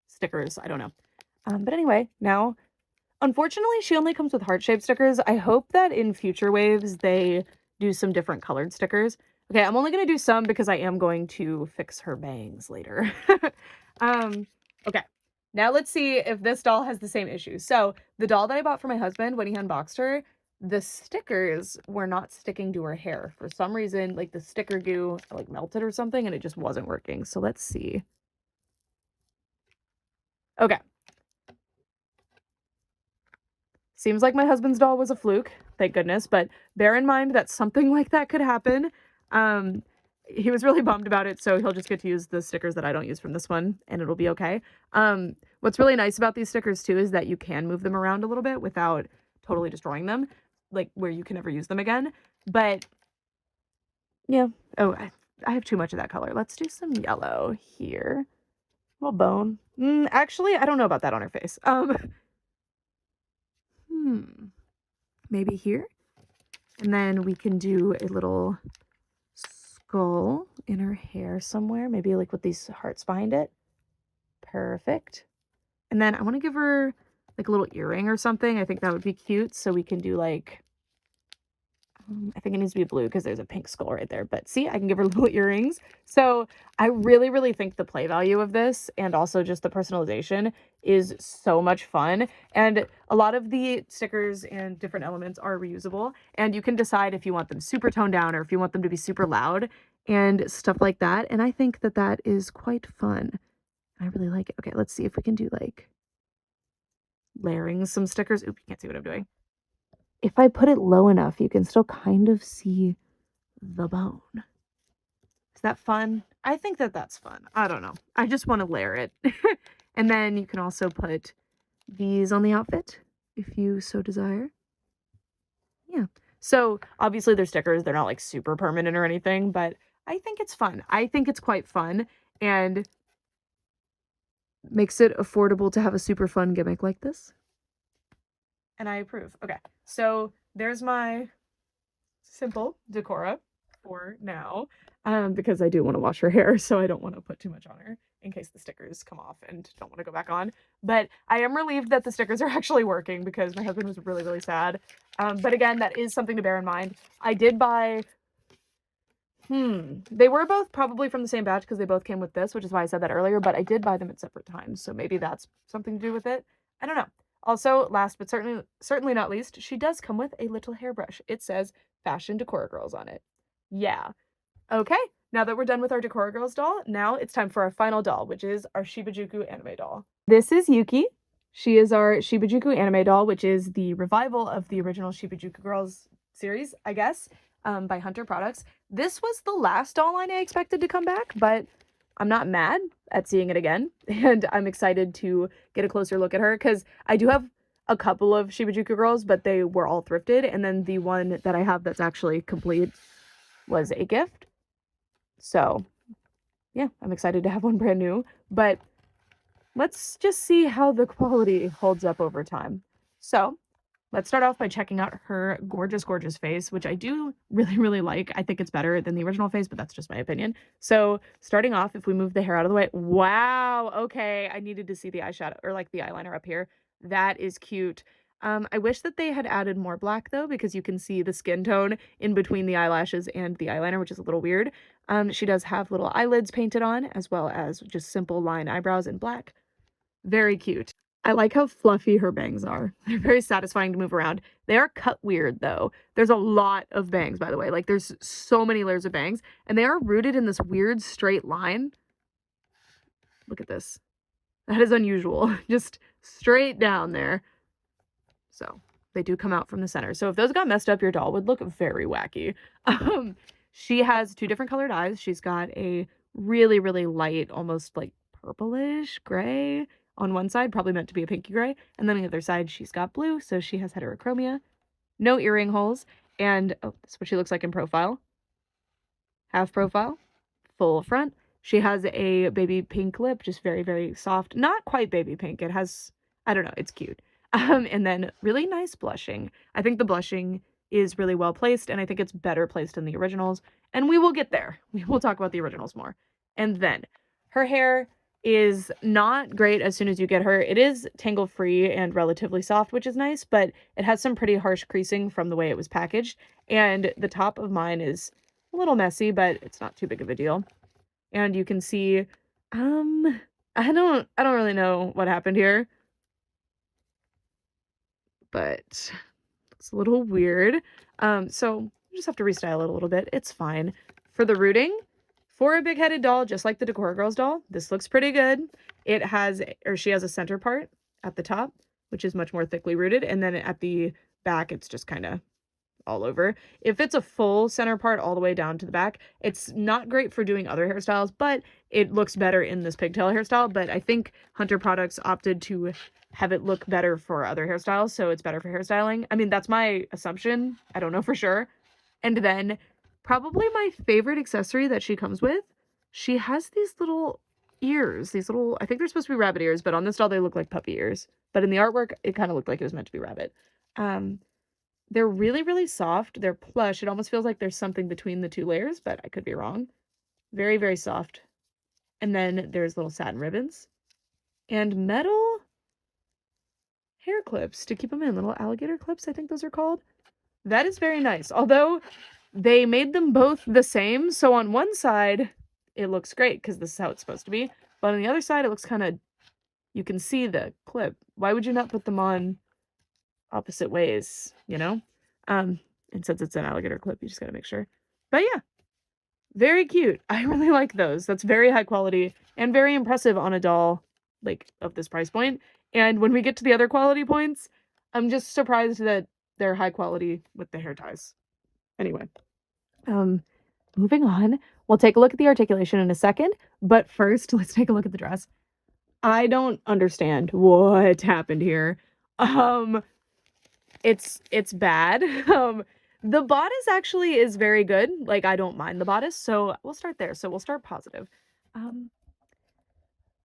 stickers. I don't know. But anyway, now, unfortunately, she only comes with heart-shaped stickers. I hope that in future waves they do some different colored stickers. Okay, I'm only going to do some because I am going to fix her bangs later. Okay, now let's see if this doll has the same issue. So the doll that I bought for my husband when he unboxed her, the stickers were not sticking to her hair. For some reason, like the sticker goo like melted or something and it just wasn't working. So let's see. Okay. Seems like my husband's doll was a fluke, thank goodness, but bear in mind that something like that could happen. He was really bummed about it, so he'll just get to use the stickers that I don't use from this one, and it'll be okay. What's really nice about these stickers, too, is that you can move them around a little bit without totally destroying them, like where you can never use them again. But, yeah. Oh, I have too much of that color. Let's do some yellow here. Little bone. Actually, I don't know about that on her face. maybe here. And then we can do a little skull in her hair somewhere, maybe like with these hearts behind it. Perfect. And then I want to give her like a little earring or something. I think that would be cute. So we can do like, I think it needs to be blue because there's a pink skull right there. But see, I can give her little earrings. So I really, really think the play value of this and also just the personalization is so much fun. And a lot of the stickers and different elements are reusable. And you can decide if you want them super toned down or if you want them to be super loud and stuff like that. And I think that that is quite fun. I really like it. Okay, let's see if we can do like layering some stickers. Oop, you can't see what I'm doing. If I put it low enough, you can still kind of see the bone. Is that fun? I think that that's fun. I don't know. I just want to layer it. And then you can also put these on the outfit if you so desire. Yeah. So obviously they're stickers. They're not like super permanent or anything, but I think it's fun. I think it's quite fun and makes it affordable to have a super fun gimmick like this. And I approve. Okay, so there's my simple Decora for now, because I do want to wash her hair, so I don't want to put too much on her in case the stickers come off and don't want to go back on. But I am relieved that the stickers are actually working because my husband was really, really sad. But again, that is something to bear in mind. I did buy... They were both probably from the same batch because they both came with this, which is why I said that earlier, but I did buy them at separate times, so maybe that's something to do with it. I don't know. Also, last but certainly not least, she does come with a little hairbrush. It says Fashion Decora Girls on it. Yeah. Okay, now that we're done with our Decora Girls doll, now it's time for our final doll, which is our Shibajuku Anime doll. This is Yuki. She is our Shibajuku Anime doll, which is the revival of the original Shibajuku Girls series, I guess, by Hunter Products. This was the last doll line I expected to come back, but I'm not mad at seeing it again, and I'm excited to get a closer look at her, because I do have a couple of Shibajuku Girls, but they were all thrifted, and then the one that I have that's actually complete was a gift. So, yeah, I'm excited to have one brand new, but let's just see how the quality holds up over time. So, let's start off by checking out her gorgeous, gorgeous face, which I do really, really like. I think it's better than the original face, but that's just my opinion. So starting off, if we move the hair out of the way, wow, okay, I needed to see the eyeshadow, or like the eyeliner up here. That is cute. I wish that they had added more black though, because you can see the skin tone in between the eyelashes and the eyeliner, which is a little weird. She does have little eyelids painted on, as well as just simple line eyebrows in black. Very cute. I like how fluffy her bangs are. They're very satisfying to move around. They are cut weird though. There's a lot of bangs, by the way. Like there's so many layers of bangs, and they are rooted in this weird straight line. Look at this. That is unusual. Just straight down there. So they do come out from the center. So if those got messed up, your doll would look very wacky. She has two different colored eyes. She's got a really, really light, almost like purplish gray on one side, probably meant to be a pinky gray. And then on the other side, she's got blue. So she has heterochromia, no earring holes. And oh, that's what she looks like in profile. Half profile, full front. She has a baby pink lip, just very, very soft. Not quite baby pink. It has, I don't know, it's cute. And then really nice blushing. I think the blushing is really well placed, and I think it's better placed than the originals. And we will get there. We will talk about the originals more. And then her hair is not great as soon as you get her. It is tangle free and relatively soft, which is nice, but it has some pretty harsh creasing from the way it was packaged. And the top of mine is a little messy, but it's not too big of a deal. And you can see, I don't really know what happened here, but it's a little weird. So you just have to restyle it a little bit. It's fine. For the rooting, for a big-headed doll, just like the Decora Girls doll, this looks pretty good. It has, or she has a center part at the top, which is much more thickly rooted, and then at the back, it's just kind of all over. If it's a full center part all the way down to the back, it's not great for doing other hairstyles, but it looks better in this pigtail hairstyle. But I think Hunter Products opted to have it look better for other hairstyles, so it's better for hairstyling. I mean, that's my assumption. I don't know for sure. And then probably my favorite accessory that she comes with, she has these little ears, these little, I think they're supposed to be rabbit ears, but on this doll they look like puppy ears. But in the artwork, it kind of looked like it was meant to be rabbit. They're really, really soft. They're plush. It almost feels like there's something between the two layers, but I could be wrong. Very, very soft. And then there's little satin ribbons and metal hair clips to keep them in. Little alligator clips, I think those are called. That is very nice. Although they made them both the same. So on one side, it looks great because this is how it's supposed to be. But on the other side, it looks kind of, you can see the clip. Why would you not put them on opposite ways, you know? And since it's an alligator clip, you just gotta make sure. But yeah, very cute. I really like those. That's very high quality and very impressive on a doll, like, of this price point. And when we get to the other quality points, I'm just surprised that they're high quality with the hair ties. Anyway, moving on. We'll take a look at the articulation in a second, but first, let's take a look at the dress. I don't understand what happened here. It's bad. The bodice actually is very good. Like, I don't mind the bodice, so we'll start there. So we'll start positive.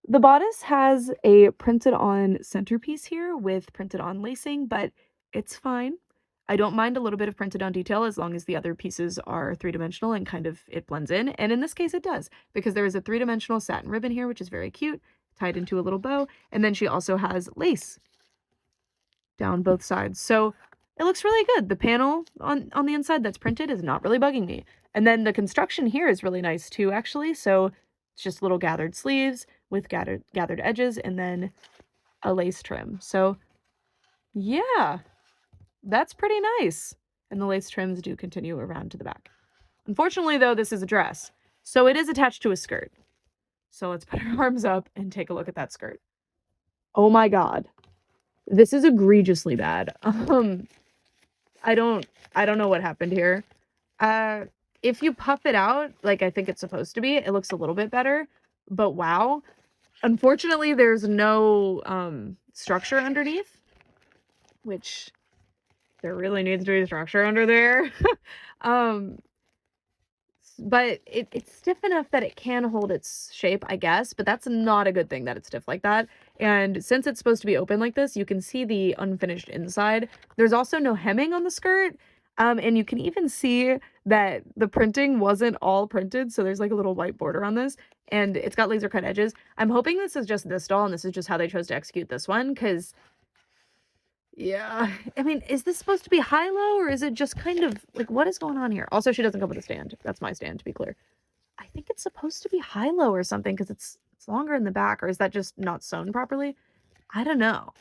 The bodice has a printed on centerpiece here with printed on lacing, but it's fine. I don't mind a little bit of printed on detail as long as the other pieces are three-dimensional and kind of it blends in. And in this case it does, because there is a three-dimensional satin ribbon here, which is very cute, tied into a little bow. And then she also has lace down both sides. So it looks really good. The panel on the inside that's printed is not really bugging me. And then the construction here is really nice too, actually. So it's just little gathered sleeves with gathered edges and then a lace trim. So yeah, that's pretty nice. And the lace trims do continue around to the back. Unfortunately, though, this is a dress, so it is attached to a skirt. So let's put our arms up and take a look at that skirt. Oh my god. This is egregiously bad. I don't know what happened here. If you puff it out, like I think it's supposed to be, it looks a little bit better. But wow. Unfortunately, there's no structure underneath, which there really needs to be structure under there. But it's stiff enough that it can hold its shape, I guess, but that's not a good thing that it's stiff like that. And since it's supposed to be open like this, you can see the unfinished inside. There's also no hemming on the skirt. And you can even see that the printing wasn't all printed, so there's like a little white border on this, and it's got laser cut edges. I'm hoping this is just this doll, and this is just how they chose to execute this one, because yeah, I mean, is this supposed to be high-low, or is it just kind of, like, what is going on here? Also, she doesn't come with a stand. That's my stand, to be clear. I think it's supposed to be high-low or something, because it's longer in the back, or is that just not sewn properly? I don't know.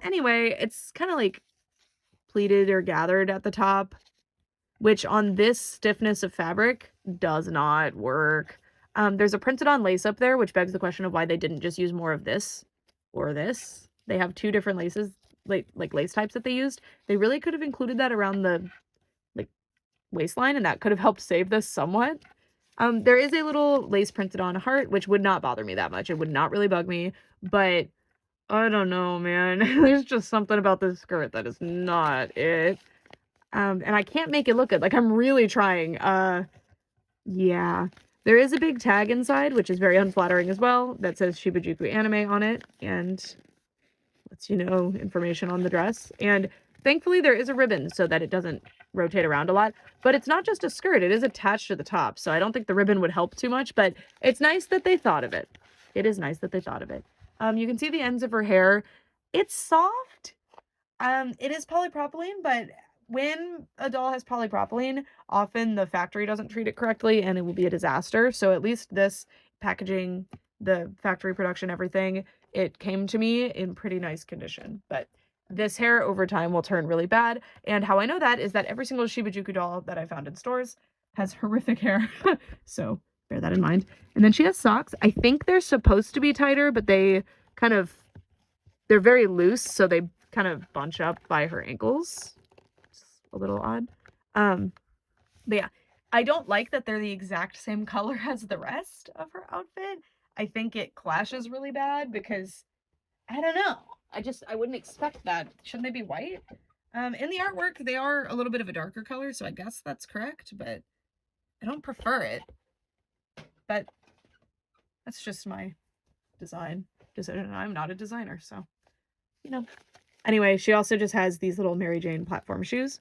Anyway, it's kind of, like, pleated or gathered at the top, which on this stiffness of fabric does not work. There's a printed on lace up there, which begs the question of why they didn't just use more of this or this. They have two different laces, like lace types that they used. They really could have included that around the like waistline, and that could have helped save this somewhat. There is a little lace printed on heart, which would not bother me that much. It would not really bug me, but I don't know, man. There's just something about this skirt that is not it. And I can't make it look good. Like, I'm really trying. Yeah. There is a big tag inside, which is very unflattering as well, that says Shibajuku Anime on it, and lets you know information on the dress. And thankfully there is a ribbon so that it doesn't rotate around a lot. But it's not just a skirt, it is attached to the top, so I don't think the ribbon would help too much, but it's nice that they thought of it. It is nice that they thought of it. You can see the ends of her hair. It's soft. It is polypropylene, but when a doll has polypropylene, often the factory doesn't treat it correctly and it will be a disaster. So at least this packaging, the factory production, everything, it came to me in pretty nice condition. But this hair over time will turn really bad. And how I know that is that every single Shibajuku doll that I found in stores has horrific hair. So bear that in mind. And then she has socks. I think they're supposed to be tighter, but they're very loose, so they kind of bunch up by her ankles. It's a little odd. But yeah, I don't like that they're the exact same color as the rest of her outfit. I think it clashes really bad because, I don't know. I wouldn't expect that. Shouldn't they be white? In the artwork, they are a little bit of a darker color, so I guess that's correct, but I don't prefer it. But that's just my design decision. I'm not a designer, so you know. Anyway, she also just has these little Mary Jane platform shoes.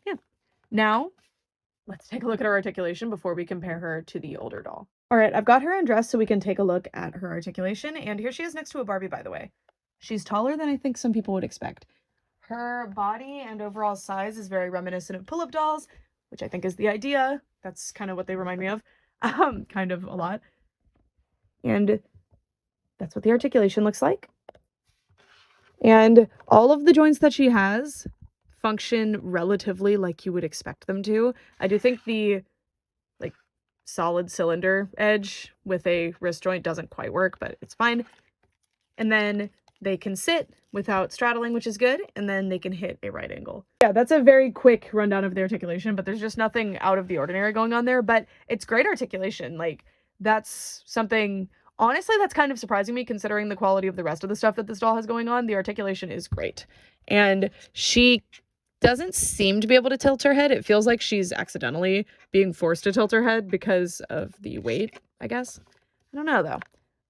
Yeah. Now, let's take a look at her articulation before we compare her to the older doll. All right, I've got her undressed so we can take a look at her articulation. And here she is next to a Barbie, by the way. She's taller than I think some people would expect. Her body and overall size is very reminiscent of pull-up dolls, which I think is the idea. That's kind of what they remind me of, kind of a lot. And that's what the articulation looks like. And all of the joints that she has function relatively like you would expect them to. I do think the like solid cylinder edge with a wrist joint doesn't quite work, but it's fine. And then they can sit without straddling, which is good, and then they can hit a right angle. Yeah, that's a very quick rundown of the articulation, but there's just nothing out of the ordinary going on there, but it's great articulation. Like, that's something, honestly, that's kind of surprising me considering the quality of the rest of the stuff that this doll has going on. The articulation is great. And she doesn't seem to be able to tilt her head. It feels like she's accidentally being forced to tilt her head because of the weight, I guess. I don't know, though.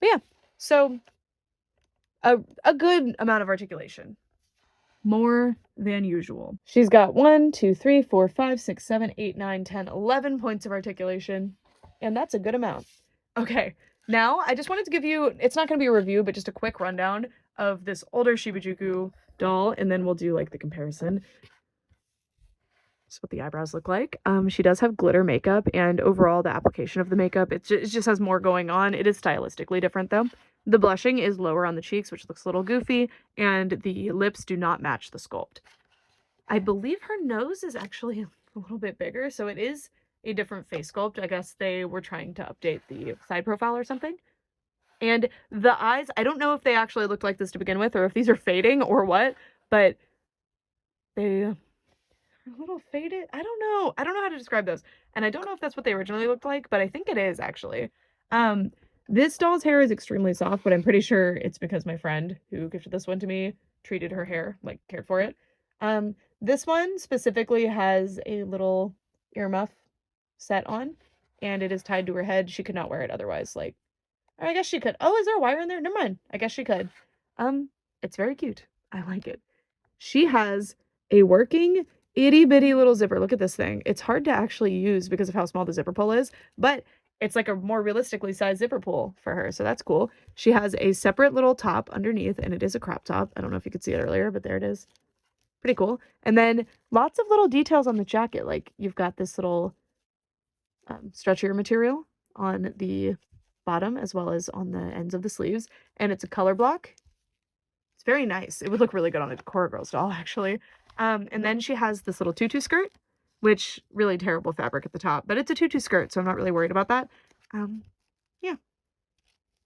But yeah, so a good amount of articulation. More than usual. She's got 1, 2, 3, 4, 5, 6, 7, 8, 9, 10, 11 points of articulation. And that's a good amount. Okay, now I just wanted to give you, it's not going to be a review, but just a quick rundown of this older Shibajuku doll, and then we'll do like the comparison. That's what the eyebrows look like. She does have glitter makeup, and overall the application of the makeup, it just has more going on. It is stylistically different though. The blushing is lower on the cheeks, which looks a little goofy, and the lips do not match the sculpt. I believe her nose is actually a little bit bigger, so it is a different face sculpt. I guess they were trying to update the side profile or something. And the eyes, I don't know if they actually looked like this to begin with, or if these are fading or what, but they are a little faded. I don't know how to describe those. And I don't know if that's what they originally looked like, but I think it is actually. This doll's hair is extremely soft, but I'm pretty sure it's because my friend who gifted this one to me treated her hair, like cared for it. This one specifically has a little earmuff set on, and it is tied to her head. She could not wear it otherwise. Like, or I guess she could. Oh, is there a wire in there? Never mind. I guess she could. It's very cute. I like it. She has a working itty bitty little zipper. Look at this thing. It's hard to actually use because of how small the zipper pull is, but it's like a more realistically sized zipper pull for her, so that's cool. She has a separate little top underneath, and it is a crop top. I don't know if you could see it earlier, but there it is. Pretty cool. And then lots of little details on the jacket. Like, you've got this little stretchier material on the bottom as well as on the ends of the sleeves, and it's a color block. It's very nice. It would look really good on a Decora Girls doll, actually. And then she has this little tutu skirt, which really terrible fabric at the top, but it's a tutu skirt, so I'm not really worried about that. Yeah.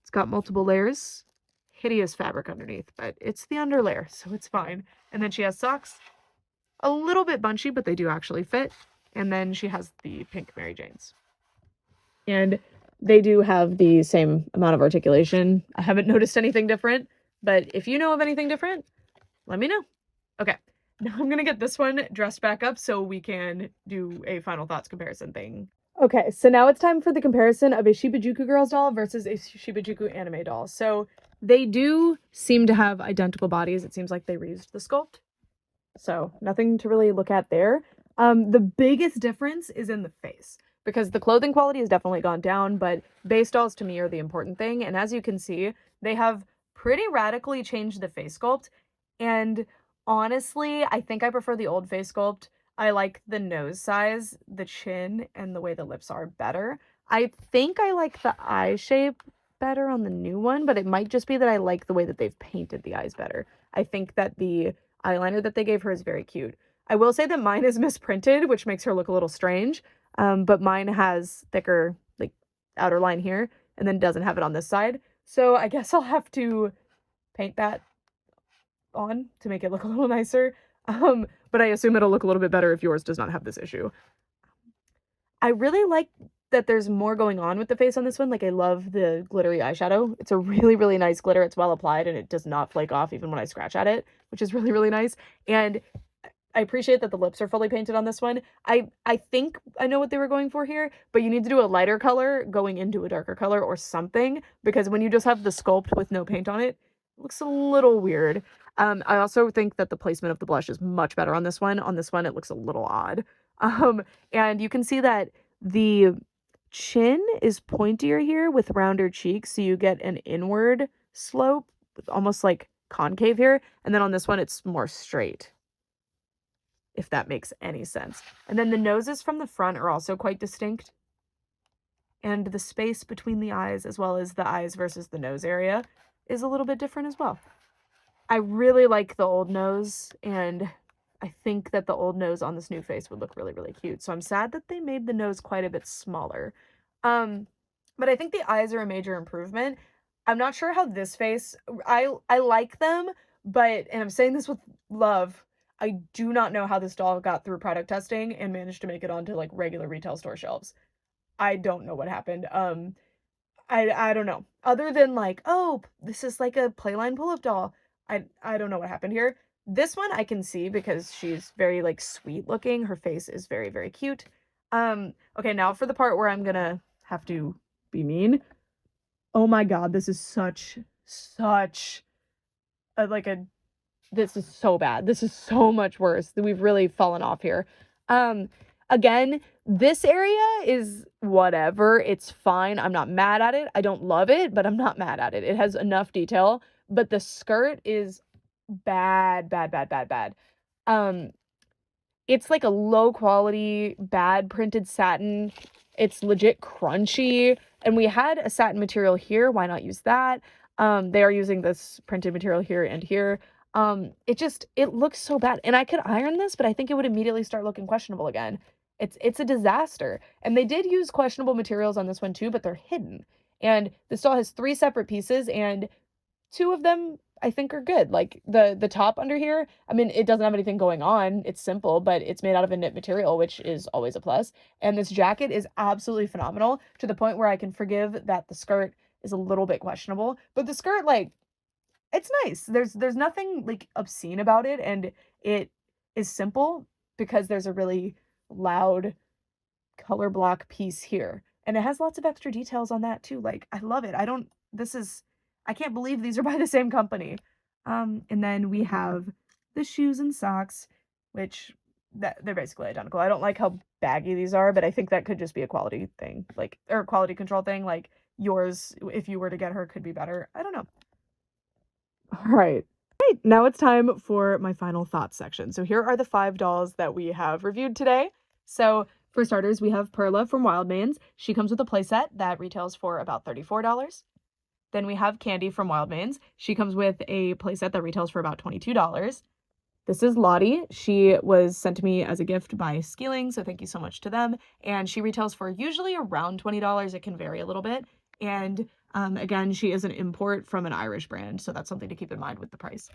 It's got multiple layers. Hideous fabric underneath, but it's the under layer, so it's fine. And then she has socks. A little bit bunchy, but they do actually fit. And then she has the pink Mary Janes. And they do have the same amount of articulation. I haven't noticed anything different, but if you know of anything different, let me know. Okay. Now I'm going to get this one dressed back up so we can do a final thoughts comparison thing. Okay, so now it's time for the comparison of a Shibajuku Girls doll versus a Shibajuku Anime doll. So they do seem to have identical bodies. It seems like they reused the sculpt. So nothing to really look at there. The biggest difference is in the face, because the clothing quality has definitely gone down, but base dolls to me are the important thing. And as you can see, they have pretty radically changed the face sculpt. And honestly, I think I prefer the old face sculpt. I like the nose size, the chin, and the way the lips are better. I think I like the eye shape better on the new one, but it might just be that I like the way that they've painted the eyes better. I think that the eyeliner that they gave her is very cute. I will say that mine is misprinted, which makes her look a little strange, but mine has thicker, like, outer line here, and then doesn't have it on this side. So I guess I'll have to paint that on to make it look a little nicer. But I assume it'll look a little bit better if yours does not have this issue. I really like that there's more going on with the face on this one. Like, I love the glittery eyeshadow. It's a really, really nice glitter. It's well applied, and it does not flake off even when I scratch at it, which is really, really nice. And I appreciate that the lips are fully painted on this one. I think I know what they were going for here, but you need to do a lighter color going into a darker color or something, because when you just have the sculpt with no paint on it, looks a little weird. I also think that the placement of the blush is much better on this one. On this one, it looks a little odd. And you can see that the chin is pointier here with rounder cheeks, so you get an inward slope, almost like concave here. And then on this one, it's more straight, if that makes any sense. And then the noses from the front are also quite distinct. And the space between the eyes, as well as the eyes versus the nose area, is a little bit different as well. I really like the old nose, and I think that the old nose on this new face would look really, really cute. So I'm sad that they made the nose quite a bit smaller. But I think the eyes are a major improvement. I'm not sure how this face, I like them, but, and I'm saying this with love, I do not know how this doll got through product testing and managed to make it onto like regular retail store shelves. I don't know what happened. I don't know. Other than like, oh, this is like a Playline pull-up doll. I don't know what happened here. This one I can see because she's very like sweet looking. Her face is very, very cute. Okay, now for the part where I'm gonna have to be mean. Oh my god, this is such this is so bad. This is so much worse. We've really fallen off here. Again, this area is whatever. It's fine. I'm not mad at it. I don't love it, but I'm not mad at it. It has enough detail, but the skirt is bad, bad, bad, bad, bad. It's like a low quality, bad printed satin. It's legit crunchy. And we had a satin material here. Why not use that? They are using this printed material here and here. It looks so bad. And I could iron this, but I think it would immediately start looking questionable again. It's a disaster. And they did use questionable materials on this one too, but they're hidden. And this doll has 3 separate pieces, and 2 of them I think are good. Like the top under here, I mean, it doesn't have anything going on. It's simple, but it's made out of a knit material, which is always a plus. And this jacket is absolutely phenomenal, to the point where I can forgive that the skirt is a little bit questionable. But the skirt, like, it's nice. There's nothing like obscene about it, and it is simple because there's a really loud color block piece here. And it has lots of extra details on that too. Like, I love it. I can't believe these are by the same company. And then we have the shoes and socks, which they're basically identical. I don't like how baggy these are, but I think that could just be a quality thing, like, or quality control thing. Like, yours, if you were to get her, could be better. I don't know. All right. Right, now it's time for my final thoughts section. So here are the 5 dolls that we have reviewed today. So for starters, we have Perla from Wildmanes. She comes with a playset that retails for about $34. Then we have Candi from Wildmanes. She comes with a playset that retails for about $22. This is Lottie. She was sent to me as a gift by Schylling, so thank you so much to them. And she retails for usually around $20. It can vary a little bit. And again, she is an import from an Irish brand, so that's something to keep in mind with the price.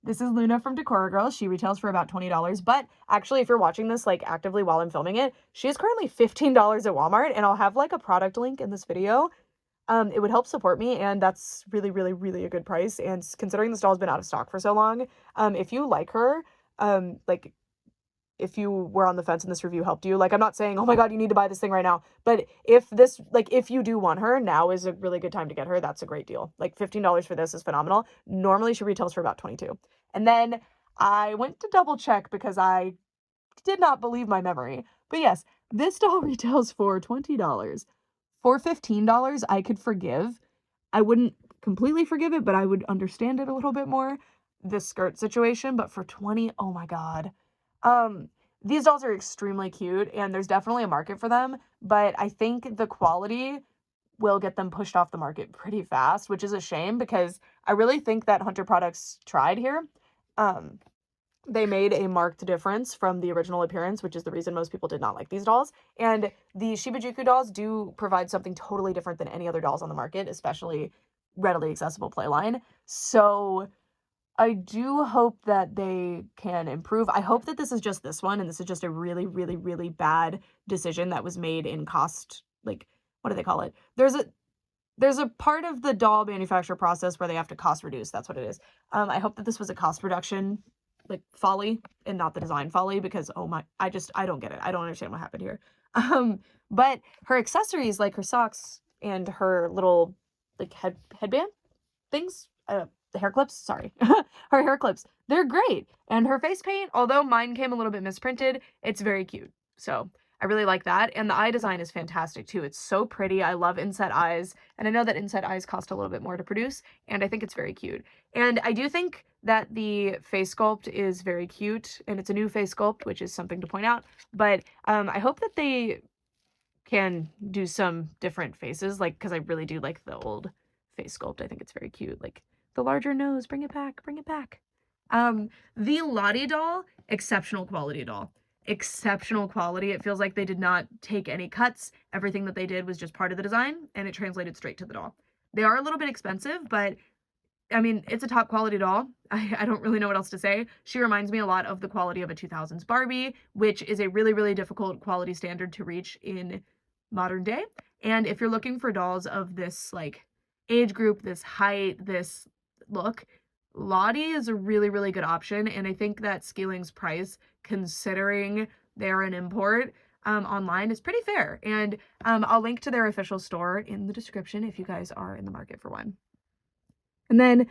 This is Luna from Decora Girls. She retails for about $20, but actually, if you're watching this like actively while I'm filming it, she is currently $15 at Walmart, and I'll have like a product link in this video. It would help support me, and that's really, really, really a good price. And considering this doll's been out of stock for so long, if you like her, like, if you were on the fence and this review helped you, like, I'm not saying, oh my god, you need to buy this thing right now, but if you do want her, now is a really good time to get her. That's a great deal. Like, $15 for this is phenomenal. Normally she retails for about $22. And then I went to double check because I did not believe my memory. But yes, this doll retails for $20. For $15, I could forgive. I wouldn't completely forgive it, but I would understand it a little bit more, this skirt situation. But for 20, oh my god. These dolls are extremely cute, and there's definitely a market for them, but I think the quality will get them pushed off the market pretty fast, which is a shame because I really think that Hunter Products tried here. They made a marked difference from the original appearance, which is the reason most people did not like these dolls. And the Shibajuku dolls do provide something totally different than any other dolls on the market, especially readily accessible playline. So I do hope that they can improve. I hope that this is just this one, and this is just a really, really, really bad decision that was made in cost, like, what do they call it? There's a part of the doll manufacture process where they have to cost reduce. That's what it is. I hope that this was a cost reduction, like, folly, and not the design folly, because oh my, I don't get it. I don't understand what happened here. But her accessories, like her socks and her little like headband things, hair clips, sorry, her hair clips, they're great. And her face paint, although mine came a little bit misprinted, it's very cute. So I really like that. And the eye design is fantastic too. It's so pretty. I love inset eyes. And I know that inset eyes cost a little bit more to produce, and I think it's very cute. And I do think that the face sculpt is very cute, and it's a new face sculpt, which is something to point out. But I hope that they can do some different faces, like, because I really do like the old face sculpt. I think it's very cute. Like, the larger nose, bring it back, bring it back. The Lottie doll, exceptional quality doll. Exceptional quality. It feels like they did not take any cuts. Everything that they did was just part of the design, and it translated straight to the doll. They are a little bit expensive, but I mean, it's a top quality doll. I don't really know what else to say. She reminds me a lot of the quality of a 2000s Barbie, which is a really, really difficult quality standard to reach in modern day. And if you're looking for dolls of this like age group, this height, this look, Lottie is a really, really good option. And I think that Skylling's price, considering they're an import, online is pretty fair. And I'll link to their official store in the description if you guys are in the market for one. And then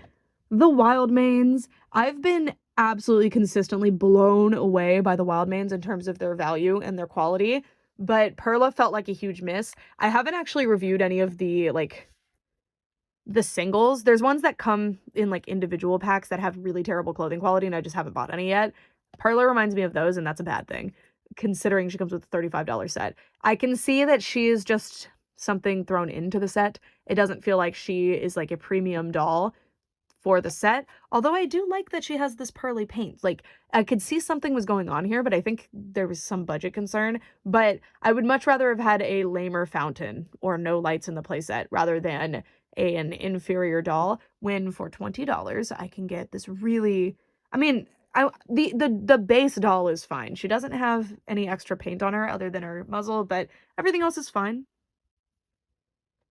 the wild mains, I've been absolutely consistently blown away by the wild mains in terms of their value and their quality, but Perla felt like a huge miss. I haven't actually reviewed any of the singles. There's ones that come in like individual packs that have really terrible clothing quality, and I just haven't bought any yet. Perla reminds me of those, and that's a bad thing, considering she comes with a $35 set. I can see that she is just something thrown into the set. It doesn't feel like she is like a premium doll for the set, although I do like that she has this pearly paint. Like, I could see something was going on here, but I think there was some budget concern. But I would much rather have had a lamer fountain or no lights in the playset rather than an inferior doll, when for $20 I can get this really, I mean, the base doll is fine. She doesn't have any extra paint on her other than her muzzle, but everything else is fine.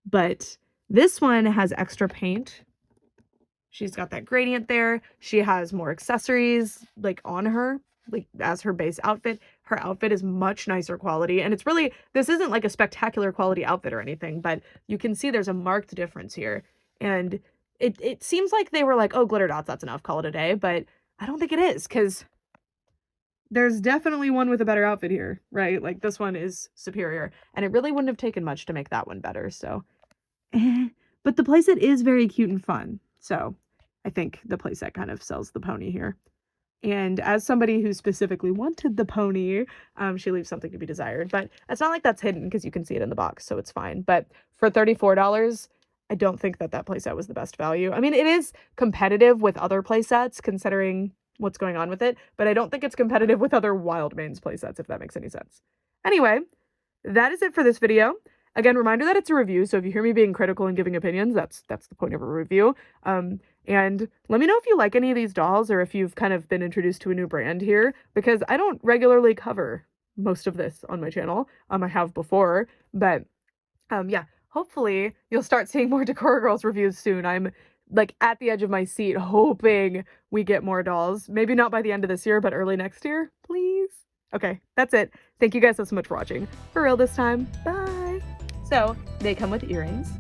But this one has extra paint. She's got that gradient there. She has more accessories like on her, like as her base outfit. Her outfit is much nicer quality, and it's really, this isn't like a spectacular quality outfit or anything, but you can see there's a marked difference here. And it seems like they were like, oh, glitter dots, that's enough, call it a day. But I don't think it is, because there's definitely one with a better outfit here, right? Like, this one is superior, and it really wouldn't have taken much to make that one better. So but the playset is very cute and fun. So I think the playset kind of sells the pony here. And as somebody who specifically wanted the pony, she leaves something to be desired. But it's not like that's hidden, because you can see it in the box, so it's fine. But for $34, I don't think that playset was the best value. I mean, it is competitive with other playsets, considering what's going on with it, but I don't think it's competitive with other Wild Mains playsets, if that makes any sense. Anyway, that is it for this video. Again, reminder that it's a review, so if you hear me being critical and giving opinions, that's the point of a review. And let me know if you like any of these dolls, or if you've kind of been introduced to a new brand here, because I don't regularly cover most of this on my channel. I have before, but yeah, hopefully you'll start seeing more Decora Girls reviews soon. I'm like at the edge of my seat hoping we get more dolls. Maybe not by the end of this year, but early next year, please. Okay, that's it. Thank you guys so much for watching. For real this time. Bye. So they come with earrings,